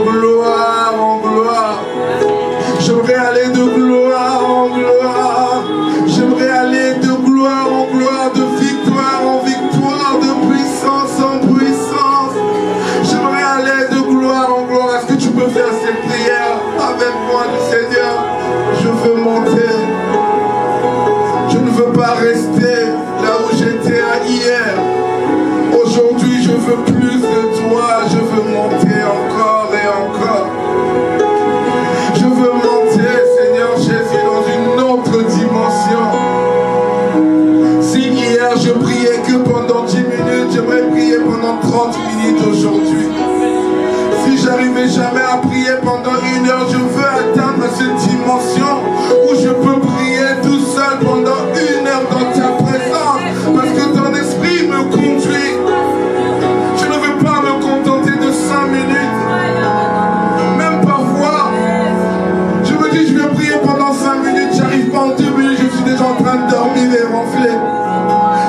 gloire en gloire. J'aimerais aller de gloire en gloire. J'aimerais aller de gloire en gloire, de victoire en victoire, de puissance en puissance. J'aimerais aller de gloire en gloire. Est-ce que tu peux faire cette prière avec moi du Seigneur? Je veux monter. Je ne veux pas rester là où j'étais hier. Aujourd'hui, je veux plus de toi. Je veux monter encore et encore. Je veux monter, Seigneur Jésus, dans une autre dimension. Si hier je priais que pendant 10 minutes, j'aimerais prier pendant 30 minutes aujourd'hui. Si j'arrivais jamais à prier pendant 1 heure, je veux atteindre cette dimension où je peux prier tout seul pendant 1 heure dans ta présence. Parce que ton esprit me conduit. Je ne veux pas me contenter de 5 minutes. Même parfois, je me dis je vais prier pendant 5 minutes, j'arrive pas en 2 minutes, je suis déjà en train de dormir et ronfler.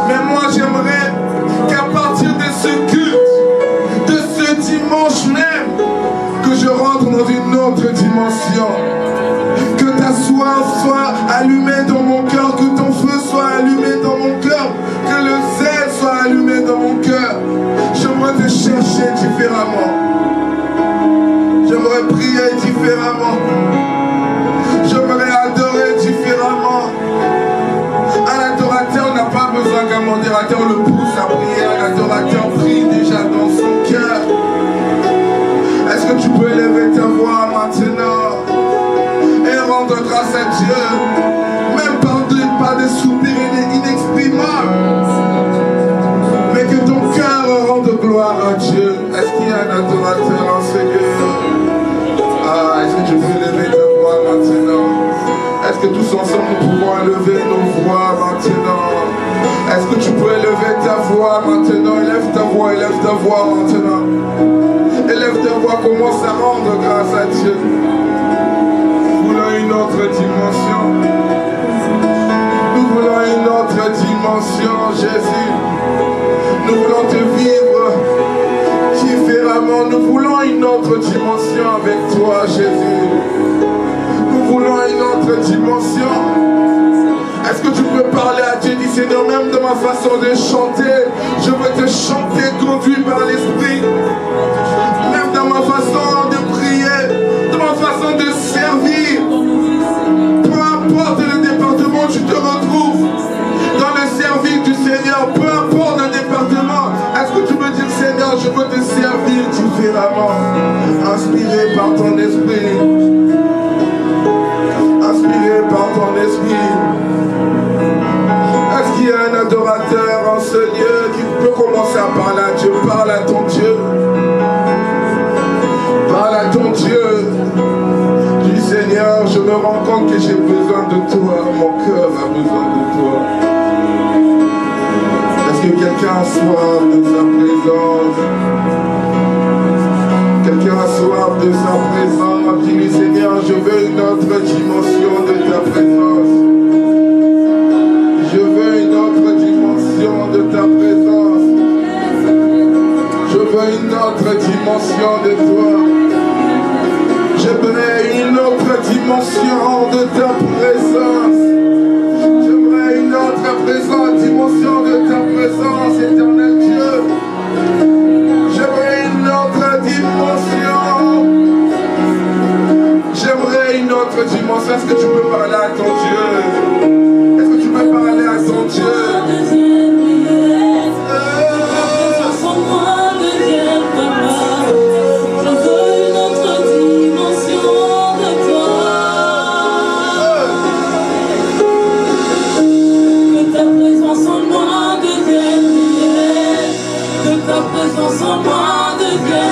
Mais moi j'aimerais qu'à partir de ce culte, de ce dimanche même, que je rentre dans une autre dimension. Que ta soif soit allumée dans mon cœur, que ton feu soit allumé dans mon cœur, que le zèle soit allumé dans mon cœur. J'aimerais te chercher différemment. J'aimerais prier différemment. J'aimerais adorer différemment. Un adorateur n'a pas besoin qu'un modérateur le pousse à prier. Un adorateur prie déjà dans son cœur. Est-ce que tu peux élever ta voix maintenant et rendre grâce à Dieu, même par des soupirs inexprimables, mais que ton cœur rende gloire à Dieu? Est-ce qu'il y a un adorateur en Seigneur? Est-ce que tu peux élever ta voix maintenant? Est-ce que tous ensemble nous pouvons élever nos voix maintenant? Est-ce que tu peux élever ta voix maintenant? Élève ta voix maintenant. Élève ta voix, commence à rendre grâce à Dieu. Nous voulons une autre dimension. Nous voulons une autre dimension, Jésus. Nous voulons te vivre différemment. Nous voulons une autre dimension avec toi, Jésus. Nous voulons une autre dimension. Est-ce que tu peux parler à Dieu? Dis Seigneur, même de ma façon de chanter, je veux te chanter conduit par l'Esprit. Même dans ma façon de prier, de ma façon de servir. Peu importe le département où tu te retrouves, dans le service du Seigneur, peu importe le département, est-ce que tu peux dire Seigneur, je veux te servir différemment, inspiré par ton esprit. Inspiré par ton esprit. Est-ce qu'il y a un adorateur en ce lieu qui peut commencer à parler à Dieu? Parle à ton Dieu. Parle à ton Dieu. Dis Seigneur, je me rends compte que j'ai besoin de toi. Mon cœur a besoin de toi. Est-ce que quelqu'un a soif de sa présence? Quelqu'un a soif de sa présence? Dis-lui Seigneur, je veux une autre dimension de ta présence. Je veux une autre dimension de ta présence. Je veux une autre dimension de toi. J'aimerais une autre dimension de ta présence. J'aimerais une autre dimension de ta présence, éternel Dieu. J'aimerais une autre dimension. J'aimerais une autre dimension. Est-ce que tu peux parler à ton Dieu? Est-ce que tu peux parler à ton Dieu? présence en moi devienne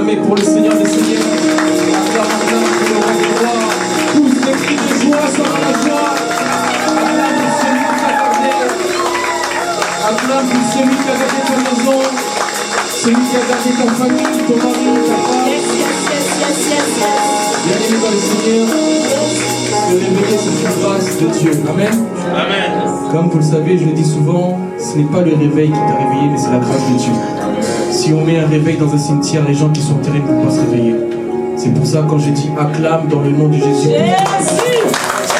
acclamer pour le Seigneur des Seigneurs. Acclame, acclame pour le roi des rois. Tous les cris de joie sont dans la joie. Acclame pour celui qui t'a gardé. Acclame pour celui qui a gardé ta maison. Celui qui a gardé ta famille, ton mari, ta femme. Bien-aimé dans le Seigneur, se réveiller, c'est une grâce de Dieu. Amen. Amen. Comme vous le savez, je le dis souvent, ce n'est pas le réveil qui t'a réveillé, mais c'est la grâce de Dieu. Si on met un réveil dans un cimetière, les gens qui sont enterrés ne vont pas se réveiller. C'est pour ça, quand je dis acclame dans le nom de Jésus, sois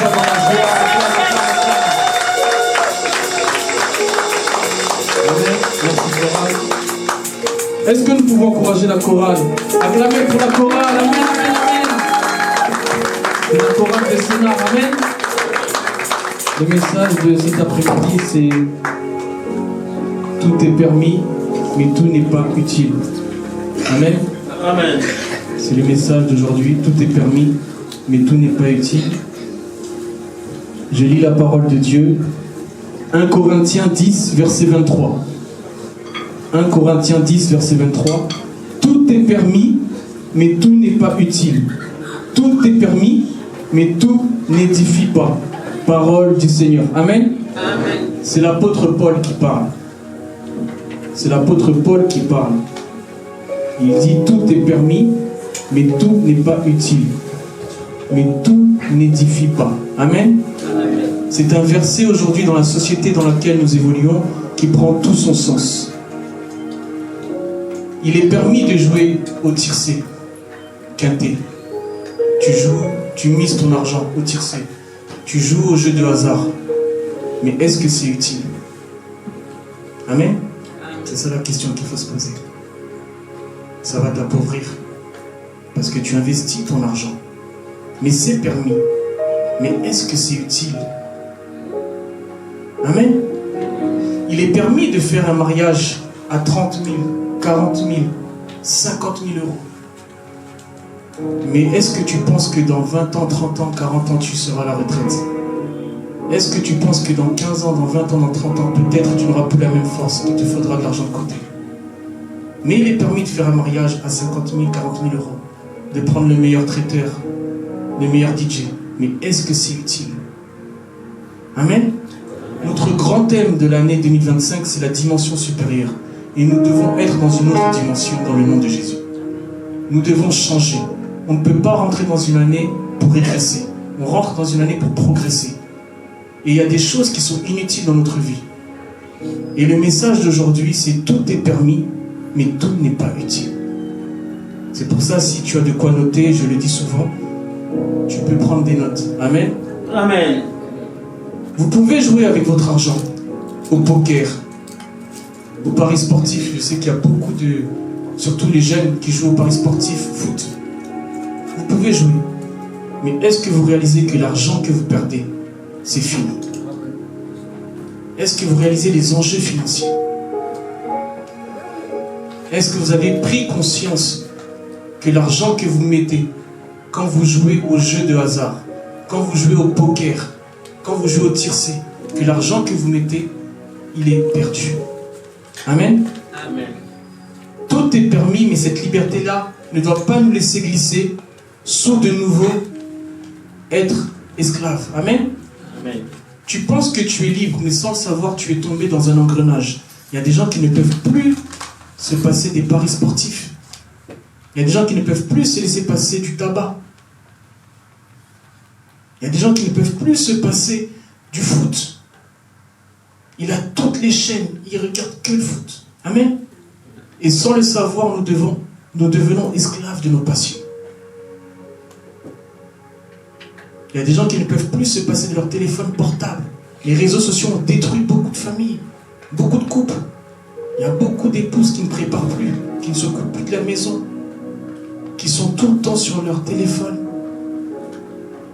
dans la joie, Amen. Merci, chorale. Est-ce que nous pouvons encourager la chorale? Acclamer pour la chorale. Amen, amen, amen. C'est la chorale de Sénat. Amen. Le message de cet après-midi, c'est tout est permis, mais tout n'est pas utile. Amen. Amen. C'est le message d'aujourd'hui. Tout est permis, mais tout n'est pas utile. Je lis la parole de Dieu. 1 Corinthiens 10, verset 23. 1 Corinthiens 10, verset 23. Tout est permis, mais tout n'est pas utile. Tout est permis, mais tout n'édifie pas. Parole du Seigneur. Amen. Amen. C'est l'apôtre Paul qui parle. C'est l'apôtre Paul qui parle. Il dit tout est permis, mais tout n'est pas utile. Mais tout n'édifie pas. Amen. Amen. C'est un verset aujourd'hui dans la société dans laquelle nous évoluons qui prend tout son sens. Il est permis de jouer au tiercé, quinté. Tu joues, tu mises ton argent au tiercé. Tu joues au jeu de hasard. Mais est-ce que c'est utile? Amen. C'est ça la question qu'il faut se poser. Ça va t'appauvrir. Parce que tu investis ton argent. Mais c'est permis. Mais est-ce que c'est utile? Amen. Il est permis de faire un mariage à 30 000, 40 000, 50 000 euros. Mais est-ce que tu penses que dans 20 ans, 30 ans, 40 ans, tu seras à la retraite? Est-ce que tu penses que dans 15 ans, dans 20 ans, dans 30 ans, peut-être tu n'auras plus la même force, il te faudra de l'argent de côté? Mais il est permis de faire un mariage à 50 000, 40 000 euros, de prendre le meilleur traiteur, le meilleur DJ. Mais est-ce que c'est utile? Amen. Notre grand thème de l'année 2025, c'est la dimension supérieure. Et nous devons être dans une autre dimension dans le nom de Jésus. Nous devons changer. On ne peut pas rentrer dans une année pour régresser. On rentre dans une année pour progresser. Et il y a des choses qui sont inutiles dans notre vie. Et le message d'aujourd'hui, c'est tout est permis, mais tout n'est pas utile. C'est pour ça, si tu as de quoi noter, je le dis souvent, tu peux prendre des notes. Amen. Amen. Vous pouvez jouer avec votre argent au poker, au paris sportif. Je sais qu'il y a beaucoup de... Surtout les jeunes qui jouent au paris sportif, foot. Vous pouvez jouer. Mais est-ce que vous réalisez que l'argent que vous perdez, c'est fini? Est-ce que vous réalisez les enjeux financiers? Est-ce que vous avez pris conscience que l'argent que vous mettez quand vous jouez au jeu de hasard, quand vous jouez au poker, quand vous jouez au tiercé, que l'argent que vous mettez, il est perdu? Amen. Amen. Tout est permis, mais cette liberté-là ne doit pas nous laisser glisser sous de nouveau être esclave. Amen. Amen. Tu penses que tu es libre, mais sans le savoir, tu es tombé dans un engrenage. Il y a des gens qui ne peuvent plus se passer des paris sportifs. Il y a des gens qui ne peuvent plus se laisser passer du tabac. Il y a des gens qui ne peuvent plus se passer du foot. Il a toutes les chaînes, il ne regarde que le foot. Amen. Et sans le savoir, nous devenons esclaves de nos passions. Il y a des gens qui ne peuvent plus se passer de leur téléphone portable. Les réseaux sociaux ont détruit beaucoup de familles, beaucoup de couples. Il y a beaucoup d'épouses qui ne préparent plus, qui ne s'occupent plus de la maison, qui sont tout le temps sur leur téléphone.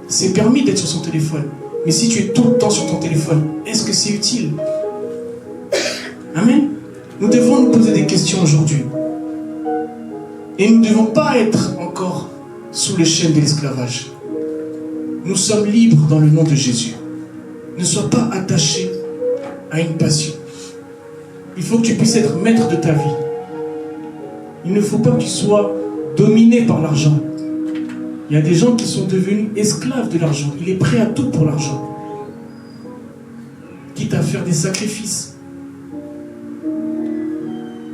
C'est permis d'être sur son téléphone. Mais si tu es tout le temps sur ton téléphone, est-ce que c'est utile? Amen. Nous devons nous poser des questions aujourd'hui. Et nous ne devons pas être encore sous les chaînes de l'esclavage. Nous sommes libres dans le nom de Jésus. Ne sois pas attaché à une passion. Il faut que tu puisses être maître de ta vie. Il ne faut pas que tu sois dominés par l'argent. Il y a des gens qui sont devenus esclaves de l'argent. Il est prêt à tout pour l'argent. Quitte à faire des sacrifices.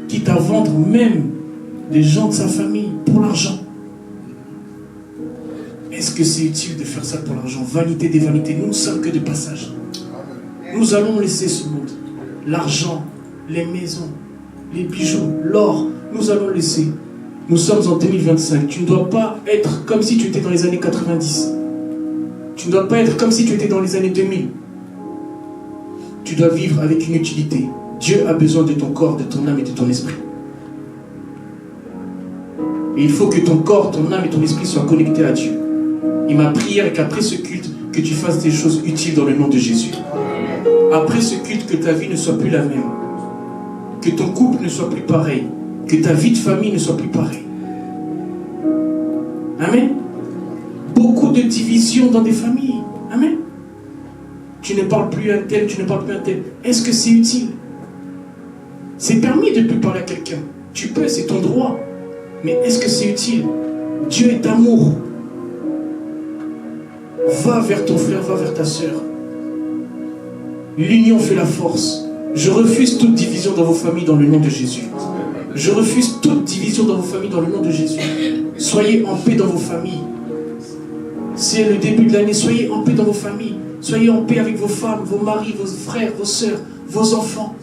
Quitte à vendre même des gens de sa famille pour l'argent. Est-ce que c'est utile de faire ça pour l'argent? Vanité des vanités. Nous ne sommes que de passage. Nous allons laisser ce monde. L'argent, les maisons, les bijoux, l'or, nous allons laisser. Nous sommes en 2025. Tu ne dois pas être comme si tu étais dans les années 90. Tu ne dois pas être comme si tu étais dans les années 2000. Tu dois vivre avec une utilité. Dieu a besoin de ton corps, de ton âme et de ton esprit. Et il faut que ton corps, ton âme et ton esprit soient connectés à Dieu. Et ma prière est qu'après ce culte, que tu fasses des choses utiles dans le nom de Jésus. Après ce culte, que ta vie ne soit plus la même. Que ton couple ne soit plus pareil. Que ta vie de famille ne soit plus pareille. Amen. Beaucoup de divisions dans des familles. Amen. Tu ne parles plus à un tel, tu ne parles plus à un tel. Est-ce que c'est utile? C'est permis de ne plus parler à quelqu'un. Tu peux, c'est ton droit. Mais est-ce que c'est utile? Dieu est amour. Va vers ton frère, va vers ta sœur. L'union fait la force. Je refuse toute division dans vos familles dans le nom de Jésus. Je refuse toute division dans vos familles dans le nom de Jésus. Soyez en paix dans vos familles. C'est le début de l'année. Soyez en paix dans vos familles. Soyez en paix avec vos femmes, vos maris, vos frères, vos sœurs, vos enfants.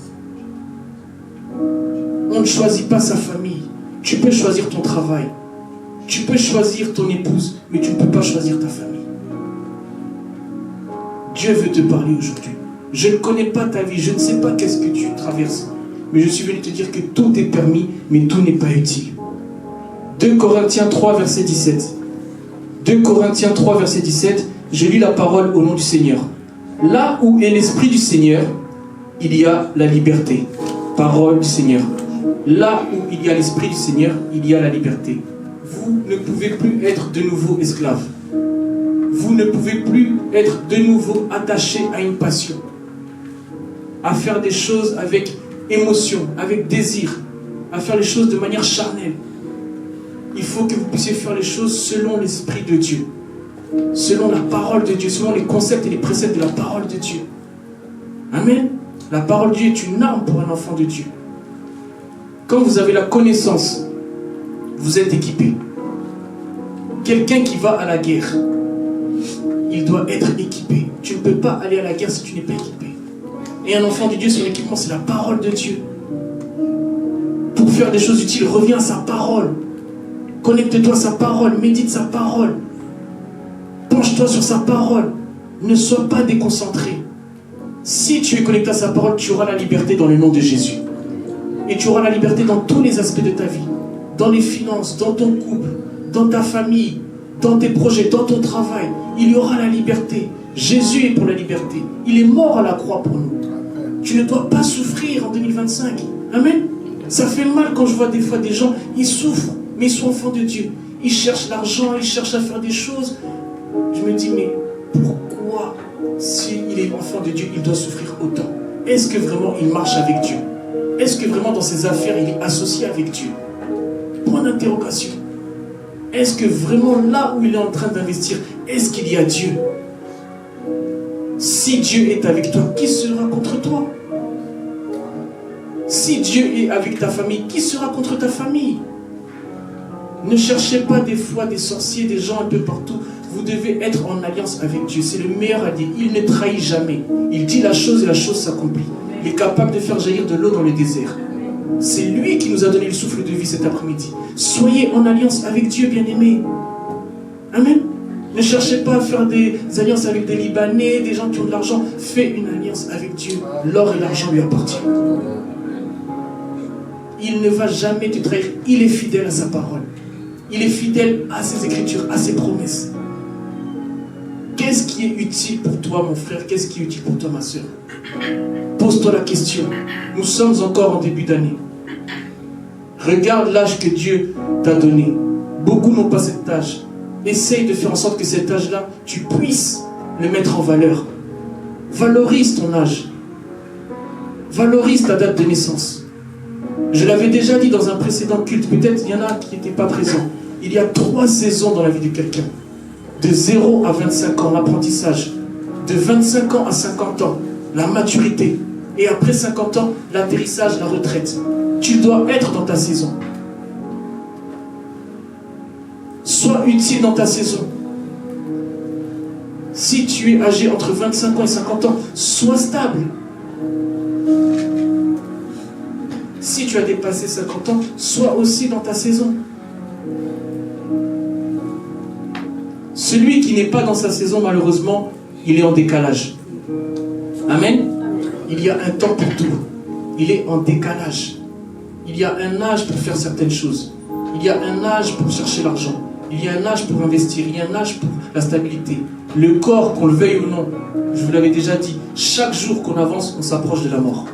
On ne choisit pas sa famille. Tu peux choisir ton travail. Tu peux choisir ton épouse, mais tu ne peux pas choisir ta famille. Dieu veut te parler aujourd'hui. Je ne connais pas ta vie, je ne sais pas qu'est-ce que tu traverses. Mais je suis venu te dire que tout est permis, mais tout n'est pas utile. 2 Corinthiens 3, verset 17. 2 Corinthiens 3, verset 17. Je lis la parole au nom du Seigneur. Là où est l'Esprit du Seigneur, il y a la liberté. Parole du Seigneur. Là où il y a l'Esprit du Seigneur, il y a la liberté. Vous ne pouvez plus être de nouveau esclaves. Vous ne pouvez plus être de nouveau attaché à une passion. À faire des choses avec émotion, avec désir. À faire les choses de manière charnelle. Il faut que vous puissiez faire les choses selon l'Esprit de Dieu. Selon la parole de Dieu, selon les concepts et les préceptes de la parole de Dieu. Amen. La parole de Dieu est une arme pour un enfant de Dieu. Quand vous avez la connaissance, vous êtes équipé. Quelqu'un qui va à la guerre, il doit être équipé. Tu ne peux pas aller à la guerre si tu n'es pas équipé. Et un enfant de Dieu, son équipement, c'est la parole de Dieu. Pour faire des choses utiles, reviens à sa parole. Connecte-toi à sa parole, médite sa parole. Penche-toi sur sa parole. Ne sois pas déconcentré. Si tu es connecté à sa parole, tu auras la liberté dans le nom de Jésus. Et tu auras la liberté dans tous les aspects de ta vie. Dans les finances, dans ton couple, dans ta famille, dans tes projets, dans ton travail. Il y aura la liberté. Jésus est pour la liberté. Il est mort à la croix pour nous. Tu ne dois pas souffrir en 2025. Amen. Ça fait mal quand je vois des fois des gens, ils souffrent, mais ils sont enfants de Dieu. Ils cherchent l'argent, ils cherchent à faire des choses. Je me dis, mais pourquoi, s'il est enfant de Dieu, il doit souffrir autant? Est-ce que vraiment il marche avec Dieu? Est-ce que vraiment dans ses affaires, il est associé avec Dieu? Point d'interrogation. Est-ce que vraiment là où il est en train d'investir, est-ce qu'il y a Dieu? Si Dieu est avec toi, qui sera contre toi? Si Dieu est avec ta famille, qui sera contre ta famille? Ne cherchez pas des fois des sorciers, des gens un peu partout. Vous devez être en alliance avec Dieu. C'est le meilleur allié. Il ne trahit jamais. Il dit la chose et la chose s'accomplit. Il est capable de faire jaillir de l'eau dans le désert. C'est lui qui nous a donné le souffle de vie cet après-midi. Soyez en alliance avec Dieu, bien-aimés. Amen. Ne cherchez pas à faire des alliances avec des Libanais, des gens qui ont de l'argent. Fais une alliance avec Dieu. L'or et l'argent lui appartiennent. Il ne va jamais te trahir. Il est fidèle à sa parole. Il est fidèle à ses écritures, à ses promesses. Qu'est-ce qui est utile pour toi, mon frère? Qu'est-ce qui est utile pour toi, ma soeur? Pose-toi la question. Nous sommes encore en début d'année. Regarde l'âge que Dieu t'a donné. Beaucoup n'ont pas cet âge. Essaye de faire en sorte que cet âge-là, tu puisses le mettre en valeur. Valorise ton âge. Valorise ta date de naissance. Je l'avais déjà dit dans un précédent culte. Peut-être il y en a qui n'étaient pas présents. Il y a 3 saisons dans la vie de quelqu'un. De 0 à 25 ans, l'apprentissage. De 25 ans à 50 ans, la maturité. Et après 50 ans, l'atterrissage, la retraite. Tu dois être dans ta saison. Sois utile dans ta saison. Si tu es âgé entre 25 ans et 50 ans, sois stable. Si tu as dépassé 50 ans, sois aussi dans ta saison. Celui qui n'est pas dans sa saison, malheureusement, il est en décalage. Amen. Il y a un temps pour tout. Il est en décalage. Il y a un âge pour faire certaines choses. Il y a un âge pour chercher l'argent. Il y a un âge pour investir. Il y a un âge pour la stabilité. Le corps, qu'on le veuille ou non, je vous l'avais déjà dit, chaque jour qu'on avance, on s'approche de la mort.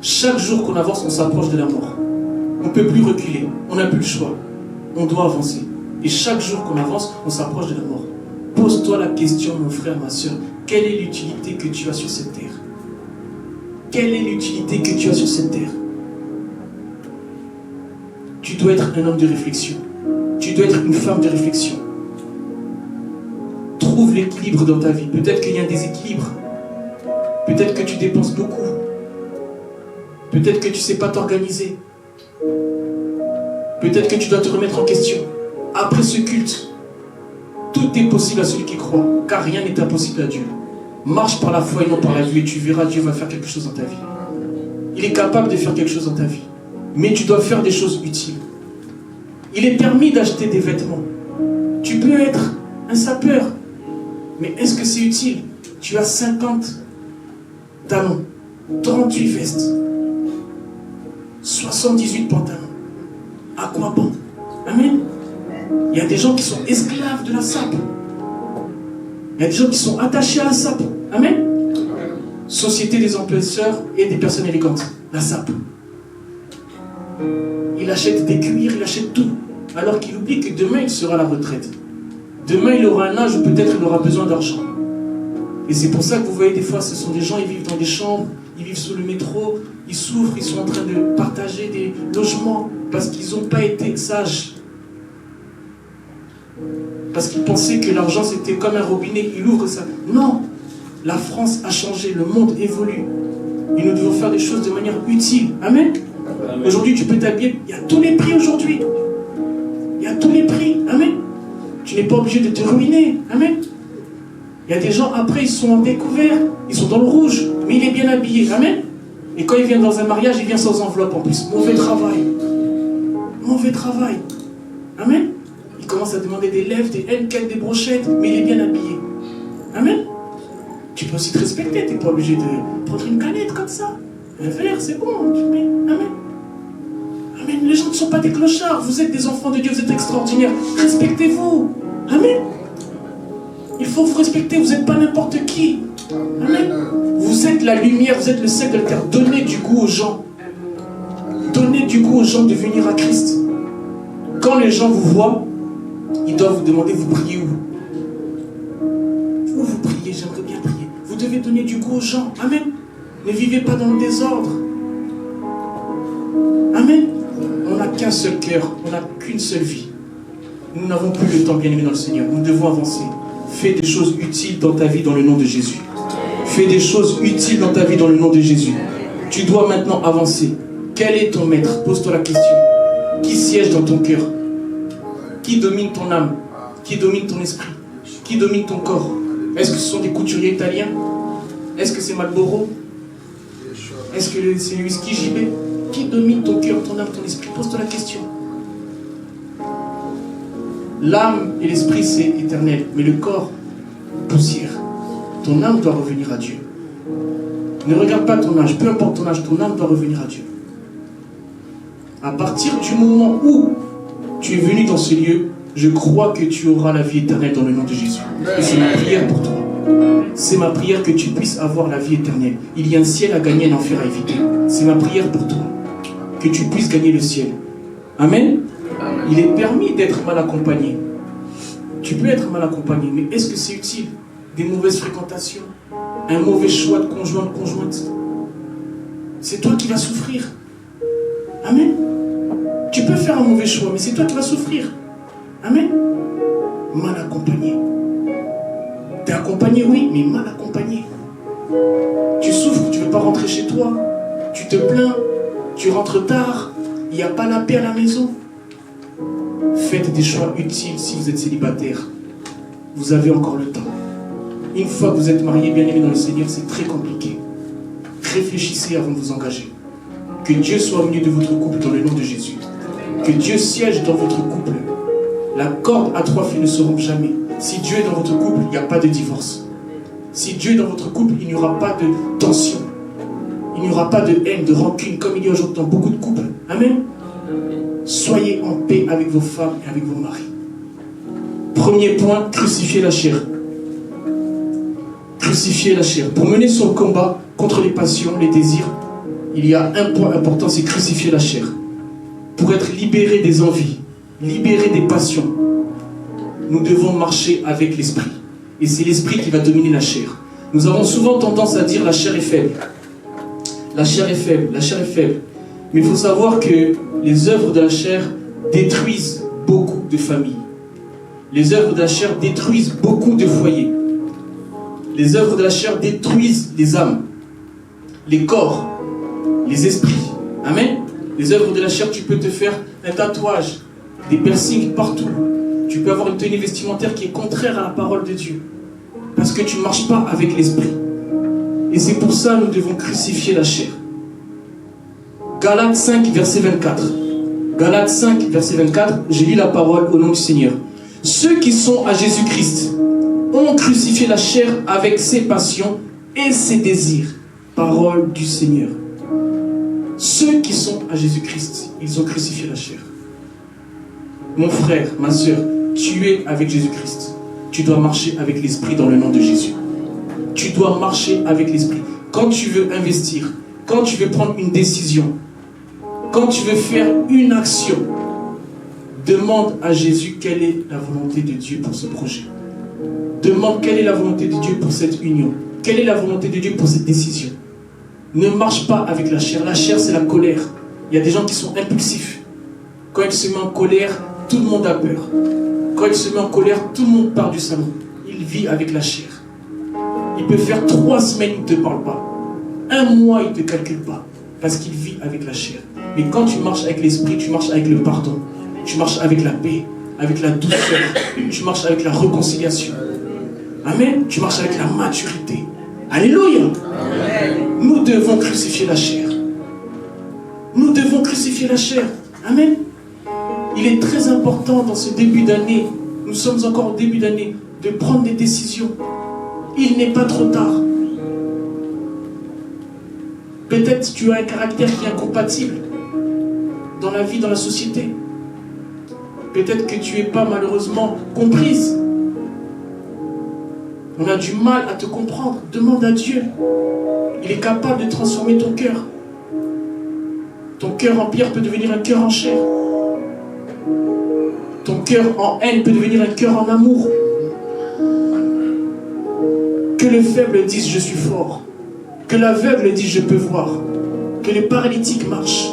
Chaque jour qu'on avance, on s'approche de la mort. On ne peut plus reculer. On n'a plus le choix. On doit avancer. Et chaque jour qu'on avance, on s'approche de la mort. Pose-toi la question, mon frère, ma soeur. Quelle est l'utilité que tu as sur cette terre? Quelle est l'utilité que tu as sur cette terre? Tu dois être un homme de réflexion. Tu dois être une femme de réflexion. Trouve l'équilibre dans ta vie. Peut-être qu'il y a un déséquilibre. Peut-être que tu dépenses beaucoup. Peut-être que tu ne sais pas t'organiser. Peut-être que tu dois te remettre en question. Après ce culte, tout est possible à celui qui croit, car rien n'est impossible à Dieu. Marche par la foi et non par la vue et tu verras, Dieu va faire quelque chose dans ta vie. Il est capable de faire quelque chose dans ta vie. Mais tu dois faire des choses utiles. Il est permis d'acheter des vêtements. Tu peux être un sapeur. Mais est-ce que c'est utile? Tu as 50 talons, 38 vestes, 78 pantalons. À quoi bon? Amen. Il y a des gens qui sont esclaves de la sape. Il y a des gens qui sont attachés à la sape. Amen. Société des influenceurs et des personnes élégantes. La sape. Il achète des cuirs, il achète tout. Alors qu'il oublie que demain il sera à la retraite. Demain il aura un âge où peut-être il aura besoin d'argent. Et c'est pour ça que vous voyez des fois ce sont des gens, ils vivent dans des chambres, ils vivent sous le métro, ils souffrent, ils sont en train de partager des logements parce qu'ils n'ont pas été sages. Parce qu'ils pensaient que l'argent c'était comme un robinet, il ouvre ça. Non, la France a changé, le monde évolue. Et nous devons faire des choses de manière utile. Amen. Amen. Aujourd'hui tu peux t'habiller, il y a tous les prix aujourd'hui. Il y a tous les prix. Amen. Tu n'es pas obligé de te ruiner. Amen. Il y a des gens après ils sont en découvert, ils sont dans le rouge, mais il est bien habillé. Amen. Et quand il vient dans un mariage, il vient sans enveloppe en plus. Mauvais travail. Mauvais travail. Amen. Il commence à demander des lèvres, des hennequettes, des brochettes, mais il est bien habillé. Amen. Tu peux aussi te respecter, tu n'es pas obligé de prendre une canette comme ça. Un verre, c'est bon, tu mets. Amen. Amen. Les gens ne sont pas des clochards, vous êtes des enfants de Dieu, vous êtes extraordinaires. Respectez-vous. Amen. Il faut vous respecter, vous n'êtes pas n'importe qui. Amen. Vous êtes la lumière, vous êtes le sel de la terre. Donnez du goût aux gens. Donnez du goût aux gens de venir à Christ. Quand les gens vous voient, ils doivent vous demander, vous priez où? Où vous priez? J'aimerais bien prier. Vous devez donner du goût aux gens. Amen. Ne vivez pas dans le désordre. Amen. On n'a qu'un seul cœur, on n'a qu'une seule vie. Nous n'avons plus le temps, bien aimé dans le Seigneur. Nous devons avancer. Fais des choses utiles dans ta vie dans le nom de Jésus. Fais des choses utiles dans ta vie dans le nom de Jésus. Tu dois maintenant avancer. Quel est ton maître? Pose-toi la question. Qui siège dans ton cœur? Qui domine ton âme? Qui domine ton esprit? Qui domine ton corps? Est-ce que ce sont des couturiers italiens? Est-ce que c'est Marlboro? Est-ce que c'est le whisky JB? Qui domine ton cœur, ton âme, ton esprit? Pose-toi la question. L'âme et l'esprit, c'est éternel, mais le corps, poussière. Ton âme doit revenir à Dieu. Ne regarde pas ton âge, peu importe ton âge, ton âme doit revenir à Dieu. À partir du moment où tu es venu dans ce lieu, je crois que tu auras la vie éternelle dans le nom de Jésus. Et c'est ma prière pour toi. C'est ma prière que tu puisses avoir la vie éternelle. Il y a un ciel à gagner, un enfer à éviter. C'est ma prière pour toi. Que tu puisses gagner le ciel. Amen. Il est permis d'être mal accompagné. Tu peux être mal accompagné, mais est-ce que c'est utile? Des mauvaises fréquentations, un mauvais choix de conjoint, de conjointe. C'est toi qui vas souffrir. Amen. Tu peux faire un mauvais choix, mais c'est toi qui vas souffrir. Amen. Mal accompagné. Tu es accompagné, oui, mais mal accompagné. Tu souffres, tu ne veux pas rentrer chez toi. Tu te plains, tu rentres tard. Il n'y a pas la paix à la maison. Faites des choix utiles si vous êtes célibataire. Vous avez encore le temps. Une fois que vous êtes marié, bien aimé dans le Seigneur, c'est très compliqué. Réfléchissez avant de vous engager. Que Dieu soit au milieu de votre couple dans le nom de Jésus. Que Dieu siège dans votre couple. La corde à 3 fils ne se rompt jamais. Si Dieu est dans votre couple, il n'y a pas de divorce. Si Dieu est dans votre couple, il n'y aura pas de tension. Il n'y aura pas de haine, de rancune, comme il y a aujourd'hui dans beaucoup de couples. Amen. Soyez en paix avec vos femmes et avec vos maris. Premier point, crucifier la chair. Crucifier la chair. Pour mener son combat contre les passions, les désirs, il y a un point important, c'est crucifier la chair. Pour être libéré des envies, libéré des passions, nous devons marcher avec l'esprit. Et c'est l'esprit qui va dominer la chair. Nous avons souvent tendance à dire la chair est faible. La chair est faible, la chair est faible. Mais il faut savoir que les œuvres de la chair détruisent beaucoup de familles. Les œuvres de la chair détruisent beaucoup de foyers. Les œuvres de la chair détruisent les âmes, les corps, les esprits. Amen. Les œuvres de la chair, tu peux te faire un tatouage, des piercings partout. Tu peux avoir une tenue vestimentaire qui est contraire à la parole de Dieu. Parce que tu ne marches pas avec l'esprit. Et c'est pour ça que nous devons crucifier la chair. Galates 5, verset 24. Galates 5, verset 24, je lis la parole au nom du Seigneur. Ceux qui sont à Jésus-Christ ont crucifié la chair avec ses passions et ses désirs. Parole du Seigneur. Ceux qui sont à Jésus-Christ, ils ont crucifié la chair. Mon frère, ma soeur, tu es avec Jésus-Christ. Tu dois marcher avec l'esprit dans le nom de Jésus. Tu dois marcher avec l'esprit. Quand tu veux investir, quand tu veux prendre une décision, quand tu veux faire une action, demande à Jésus quelle est la volonté de Dieu pour ce projet. Demande quelle est la volonté de Dieu pour cette union. Quelle est la volonté de Dieu pour cette décision. Ne marche pas avec la chair. La chair, c'est la colère. Il y a des gens qui sont impulsifs. Quand il se met en colère, tout le monde a peur. Quand il se met en colère, tout le monde part du salon. Il vit avec la chair. Il peut faire 3 semaines, il ne te parle pas. 1 mois, il ne te calcule pas. Parce qu'il vit avec la chair. Mais quand tu marches avec l'esprit, tu marches avec le pardon. Tu marches avec la paix, avec la douceur. Tu marches avec la réconciliation. Amen. Tu marches avec la maturité. Alléluia. Amen. Nous devons crucifier la chair. Nous devons crucifier la chair. Amen. Il est très important dans ce début d'année, nous sommes encore au début d'année, de prendre des décisions. Il n'est pas trop tard. Peut-être tu as un caractère qui est incompatible dans la vie, dans la société. Peut-être que tu n'es pas malheureusement comprise. On a du mal à te comprendre. Demande à Dieu. Il est capable de transformer ton cœur. Ton cœur en pierre peut devenir un cœur en chair. Ton cœur en haine peut devenir un cœur en amour. Que le faible dise je suis fort. Que l'aveugle dise je peux voir. Que les paralytiques marchent.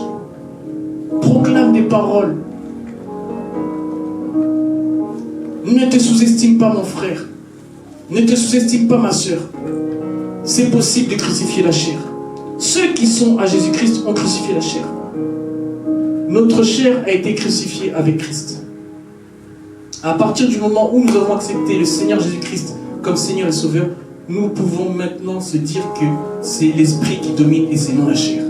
Proclame des paroles. Ne te sous-estime pas mon frère. Ne te sous-estime pas ma soeur. C'est possible de crucifier la chair. Ceux qui sont à Jésus-Christ ont crucifié la chair. Notre chair a été crucifiée avec Christ. À partir du moment où nous avons accepté le Seigneur Jésus-Christ comme Seigneur et Sauveur, nous pouvons maintenant se dire que c'est l'esprit qui domine et c'est non la chair.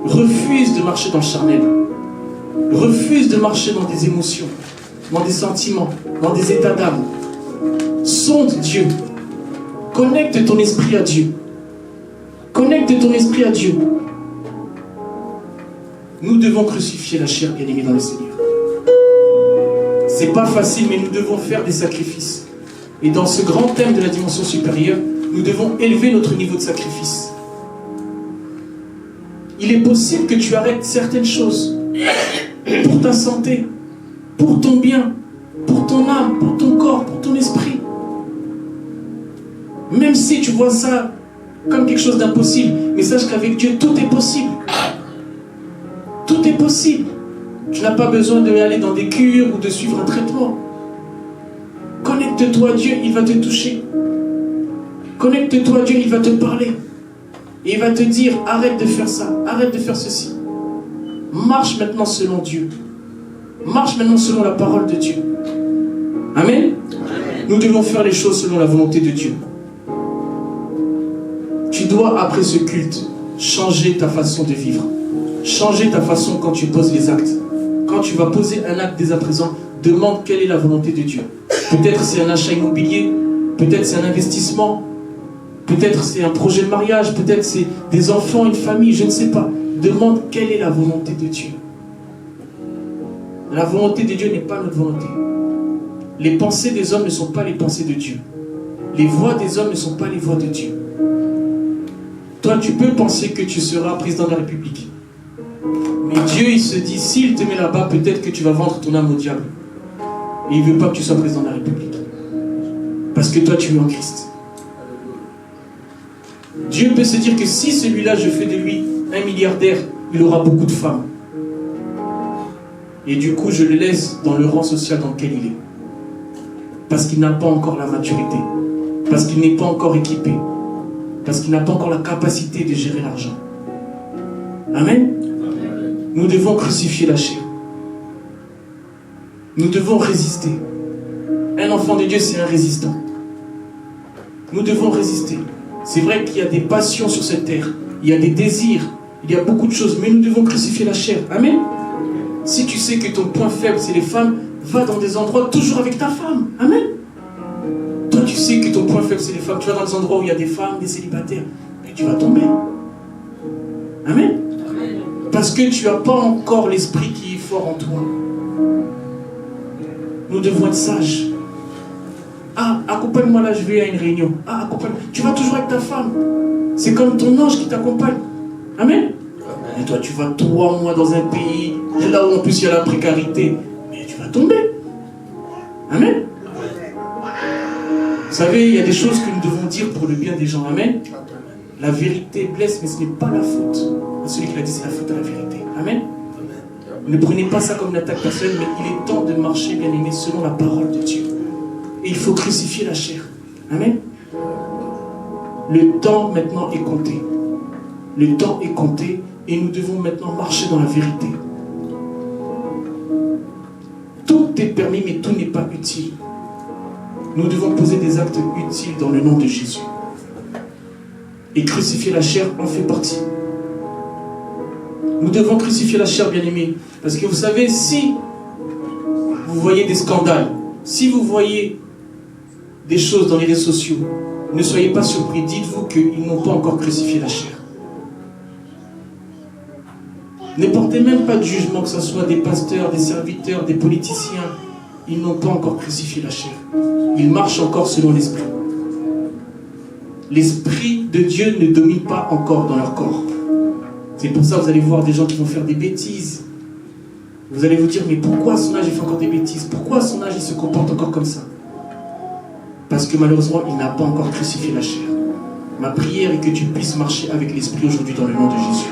Refuse de marcher dans le charnel. Refuse de marcher dans des émotions, dans des sentiments, dans des états d'âme. Sonde Dieu. Connecte ton esprit à Dieu. Connecte ton esprit à Dieu. Nous devons crucifier la chair, bien-aimés dans le Seigneur. C'est pas facile, mais nous devons faire des sacrifices. Et dans ce grand thème de la dimension supérieure, nous devons élever notre niveau de sacrifice. Il est possible que tu arrêtes certaines choses pour ta santé, pour ton bien, pour ton âme, pour ton corps, pour ton esprit. Même si tu vois ça comme quelque chose d'impossible, mais sache qu'avec Dieu, tout est possible. Tout est possible. Tu n'as pas besoin d'aller dans des cures ou de suivre un traitement. Connecte-toi à Dieu, il va te toucher. Connecte-toi à Dieu, il va te parler. Et il va te dire, arrête de faire ça, arrête de faire ceci. Marche maintenant selon Dieu. Marche maintenant selon la parole de Dieu. Amen. Nous devons faire les choses selon la volonté de Dieu. Tu dois, après ce culte, changer ta façon de vivre. Changer ta façon quand tu poses les actes. Quand tu vas poser un acte dès à présent, demande quelle est la volonté de Dieu. Peut-être c'est un achat immobilier, peut-être c'est un investissement, peut-être c'est un projet de mariage, peut-être c'est des enfants, une famille, je ne sais pas. Demande quelle est la volonté de Dieu. La volonté de Dieu n'est pas notre volonté. Les pensées des hommes ne sont pas les pensées de Dieu. Les voies des hommes ne sont pas les voies de Dieu. Toi, tu peux penser que tu seras président de la République. Mais Dieu, il se dit, s'il te met là-bas, peut-être que tu vas vendre ton âme au diable. Et il ne veut pas que tu sois président de la République. Parce que toi, tu es en Christ. Dieu peut se dire que si celui-là, je fais de lui un milliardaire, il aura beaucoup de femmes. Et du coup, je le laisse dans le rang social dans lequel il est. Parce qu'il n'a pas encore la maturité. Parce qu'il n'est pas encore équipé. Parce qu'il n'a pas encore la capacité de gérer l'argent. Amen. Nous devons crucifier la chair. Nous devons résister. Un enfant de Dieu, c'est un résistant. Nous devons résister. C'est vrai qu'il y a des passions sur cette terre. Il y a des désirs. Il y a beaucoup de choses. Mais nous devons crucifier la chair. Amen. Si tu sais que ton point faible, c'est les femmes, va dans des endroits toujours avec ta femme. Amen. Toi, tu sais que ton point faible, c'est les femmes. Tu vas dans des endroits où il y a des femmes, des célibataires. Mais tu vas tomber. Amen. Parce que tu n'as pas encore l'esprit qui est fort en toi. Nous devons être sages. Ah, accompagne-moi là, je vais à une réunion. Ah, accompagne-moi. Tu vas toujours avec ta femme. C'est comme ton ange qui t'accompagne. Amen. Et toi, tu vas 3 mois dans un pays, là où en plus il y a la précarité. Mais tu vas tomber. Amen. Vous savez, il y a des choses que nous devons dire pour le bien des gens. Amen. La vérité blesse, mais ce n'est pas la faute. Celui qui l'a dit, c'est la faute à la vérité. Amen. Ne prenez pas ça comme une attaque personnelle, mais il est temps de marcher, bien aimé, selon la parole de Dieu. Et il faut crucifier la chair. Amen. Le temps maintenant est compté. Le temps est compté et nous devons maintenant marcher dans la vérité. Tout est permis, mais tout n'est pas utile. Nous devons poser des actes utiles dans le nom de Jésus. Et crucifier la chair en fait partie. Nous devons crucifier la chair, bien-aimés. Parce que vous savez, si vous voyez des scandales, si vous voyez des choses dans les réseaux sociaux, ne soyez pas surpris. Dites-vous qu'ils n'ont pas encore crucifié la chair. Ne portez même pas de jugement, que ce soit des pasteurs, des serviteurs, des politiciens. Ils n'ont pas encore crucifié la chair. Ils marchent encore selon l'esprit. L'esprit de Dieu ne domine pas encore dans leur corps. C'est pour ça que vous allez voir des gens qui vont faire des bêtises. Vous allez vous dire, mais pourquoi à son âge il fait encore des bêtises? Pourquoi à son âge il se comporte encore comme ça? Parce que malheureusement, il n'a pas encore crucifié la chair. Ma prière est que tu puisses marcher avec l'esprit aujourd'hui dans le nom de Jésus.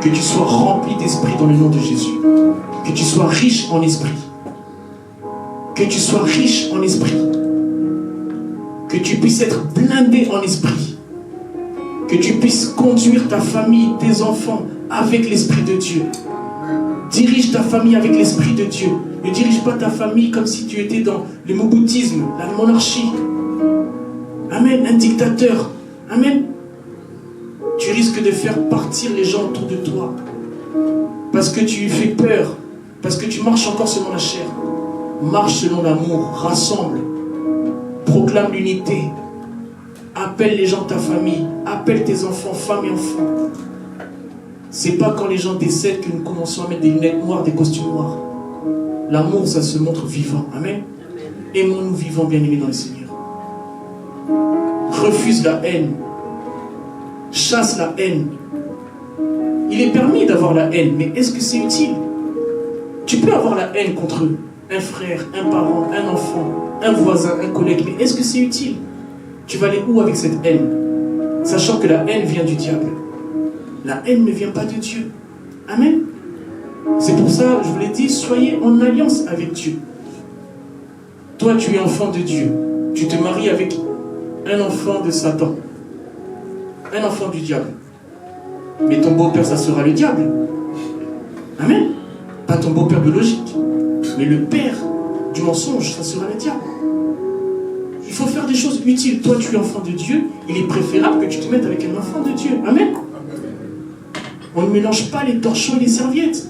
Que tu sois rempli d'esprit dans le nom de Jésus. Que tu sois riche en esprit. Que tu sois riche en esprit. Que tu puisses être blindé en esprit. Que tu puisses conduire ta famille, tes enfants avec l'esprit de Dieu. Dirige ta famille avec l'esprit de Dieu. Ne dirige pas ta famille comme si tu étais dans le moboutisme, la monarchie. Amen, un dictateur. Amen. Tu risques de faire partir les gens autour de toi. Parce que tu fais peur. Parce que tu marches encore selon la chair. Marche selon l'amour. Rassemble. Proclame l'unité. Appelle les gens de ta famille. Appelle tes enfants, femmes et enfants. C'est pas quand les gens décèdent que nous commençons à mettre des lunettes noires, des costumes noirs. L'amour, ça se montre vivant. Amen. Aimons-nous vivants, bien-aimés dans le Seigneur. Refuse la haine. Chasse la haine. Il est permis d'avoir la haine, mais est-ce que c'est utile? Tu peux avoir la haine contre un frère, un parent, un enfant, un voisin, un collègue, mais est-ce que c'est utile? Tu vas aller où avec cette haine? Sachant que la haine vient du diable. La haine ne vient pas de Dieu. Amen. C'est pour ça, je vous l'ai dit, soyez en alliance avec Dieu. Toi, tu es enfant de Dieu. Tu te maries avec un enfant de Satan. Un enfant du diable. Mais ton beau-père, ça sera le diable. Amen. Pas ton beau-père biologique. Mais le père du mensonge, ça sera le diable. Il faut faire des choses utiles. Toi, tu es enfant de Dieu. Il est préférable que tu te mettes avec un enfant de Dieu. Amen. On ne mélange pas les torchons et les serviettes.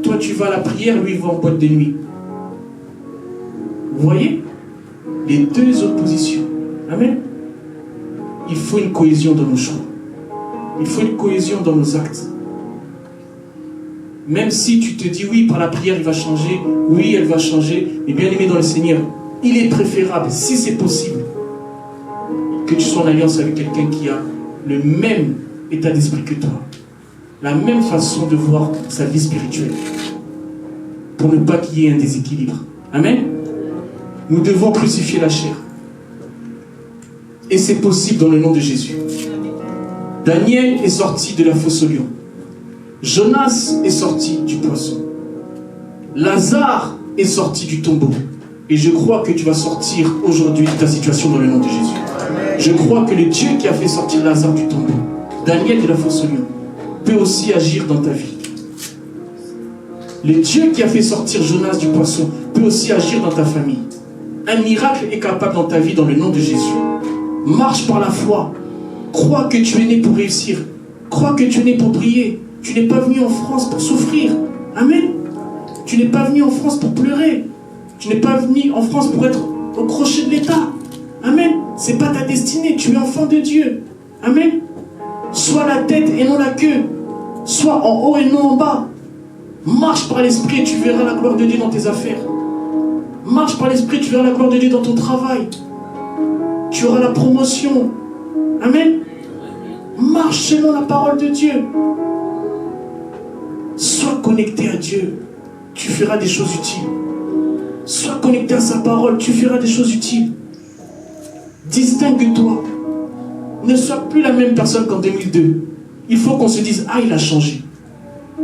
Toi, tu vas à la prière, lui, il va en boîte de nuit. Vous voyez? Les deux oppositions. Amen. Il faut une cohésion dans nos choix. Il faut une cohésion dans nos actes. Même si tu te dis, oui, par la prière, il va changer. Oui, elle va changer. Mais bien aimé dans le Seigneur, il est préférable, si c'est possible, que tu sois en alliance avec quelqu'un qui a le même état d'esprit que toi. La même façon de voir sa vie spirituelle. Pour ne pas qu'il y ait un déséquilibre. Amen. Nous devons crucifier la chair. Et c'est possible dans le nom de Jésus. Daniel est sorti de la fosse au lion. Jonas est sorti du poisson. Lazare est sorti du tombeau. Et je crois que tu vas sortir aujourd'hui de ta situation dans le nom de Jésus. Je crois que le Dieu qui a fait sortir Lazare du tombeau, Daniel de la fosse au lion, peut aussi agir dans ta vie. Le Dieu qui a fait sortir Jonas du poisson peut aussi agir dans ta famille. Un miracle est capable dans ta vie dans le nom de Jésus. Marche par la foi. Crois que tu es né pour réussir. Crois que tu es né pour prier. Tu n'es pas venu en France pour souffrir. Amen. Tu n'es pas venu en France pour pleurer. Tu n'es pas venu en France pour être au crochet de l'État. Amen. Ce n'est pas ta destinée. Tu es enfant de Dieu. Amen. Sois la tête et non la queue. Sois en haut et non en bas. Marche par l'esprit et tu verras la gloire de Dieu dans tes affaires. Marche par l'esprit, tu verras la gloire de Dieu dans ton travail. Tu auras la promotion. Amen. Marche selon la parole de Dieu. Sois connecté à Dieu. Tu feras des choses utiles. Sois connecté à sa parole. Tu feras des choses utiles. Distingue-toi. Ne sois plus la même personne qu'en 2002. Il faut qu'on se dise, ah, il a changé.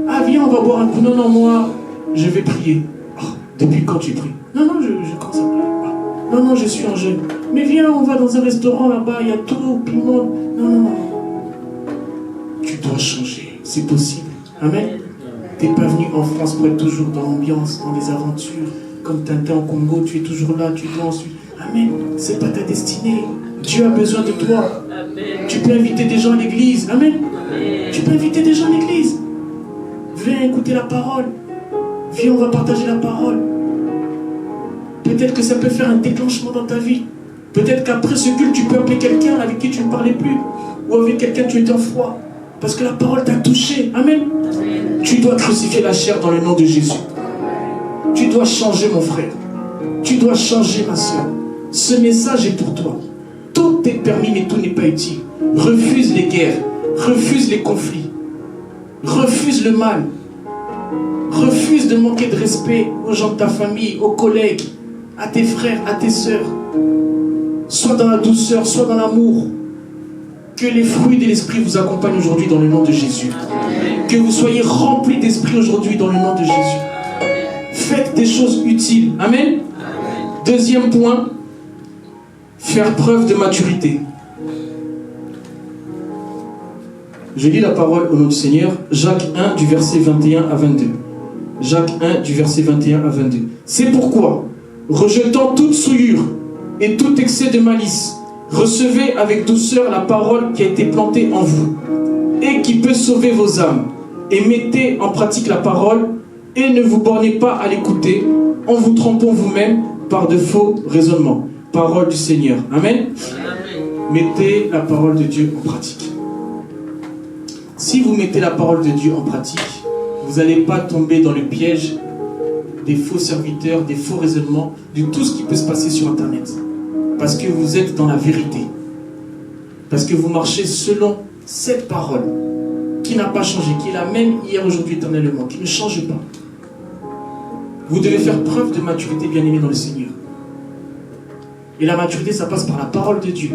Ah, viens, on va boire un coup. Non, non, moi, je vais prier. Oh, depuis quand tu pries? Non, non, je commence à prier. Oh, non, non, je suis un jeune. Mais viens, on va dans un restaurant là-bas, il y a tout, puis le monde. Non, non, non. Tu dois changer. C'est possible. Amen. Tu n'es pas venu en France pour être toujours dans l'ambiance, dans les aventures. Comme Tintin au Congo, tu es toujours là, tu dois ensuite. Amen. Ce n'est pas ta destinée. Dieu a besoin de toi. Amen. Tu peux inviter des gens à l'église. Amen. Amen. Tu peux inviter des gens à l'église. Viens écouter la parole. Viens, on va partager la parole. Peut-être que ça peut faire un déclenchement dans ta vie. Peut-être qu'après ce culte, tu peux appeler quelqu'un avec qui tu ne parlais plus. Ou avec quelqu'un tu étais en froid. Parce que la parole t'a touché. Amen. Amen. Tu dois crucifier la chair dans le nom de Jésus. Tu dois changer, mon frère. Tu dois changer, ma soeur. Ce message est pour toi. Tout est permis, mais tout n'est pas utile. Refuse les guerres. Refuse les conflits. Refuse le mal. Refuse de manquer de respect aux gens de ta famille, aux collègues, à tes frères, à tes sœurs. Sois dans la douceur, sois dans l'amour. Que les fruits de l'esprit vous accompagnent aujourd'hui dans le nom de Jésus. Que vous soyez remplis d'esprit aujourd'hui dans le nom de Jésus. Faites des choses utiles. Amen. Deuxième point, faire preuve de maturité. Je lis la parole au nom du Seigneur. Jacques 1 du verset 21 à 22. Jacques 1 du verset 21 à 22. C'est pourquoi, rejetant toute souillure et tout excès de malice, recevez avec douceur la parole qui a été plantée en vous et qui peut sauver vos âmes. Et mettez en pratique la parole et ne vous bornez pas à l'écouter en vous trompant vous-même par de faux raisonnements. Parole du Seigneur. Amen. Mettez la parole de Dieu en pratique. Si vous mettez la parole de Dieu en pratique, vous n'allez pas tomber dans le piège des faux serviteurs, des faux raisonnements, de tout ce qui peut se passer sur Internet. Parce que vous êtes dans la vérité. Parce que vous marchez selon cette parole qui n'a pas changé, qui est la même hier, aujourd'hui, éternellement, qui ne change pas. Vous devez faire preuve de maturité, bien-aimés dans le Seigneur. Et la maturité, ça passe par la parole de Dieu.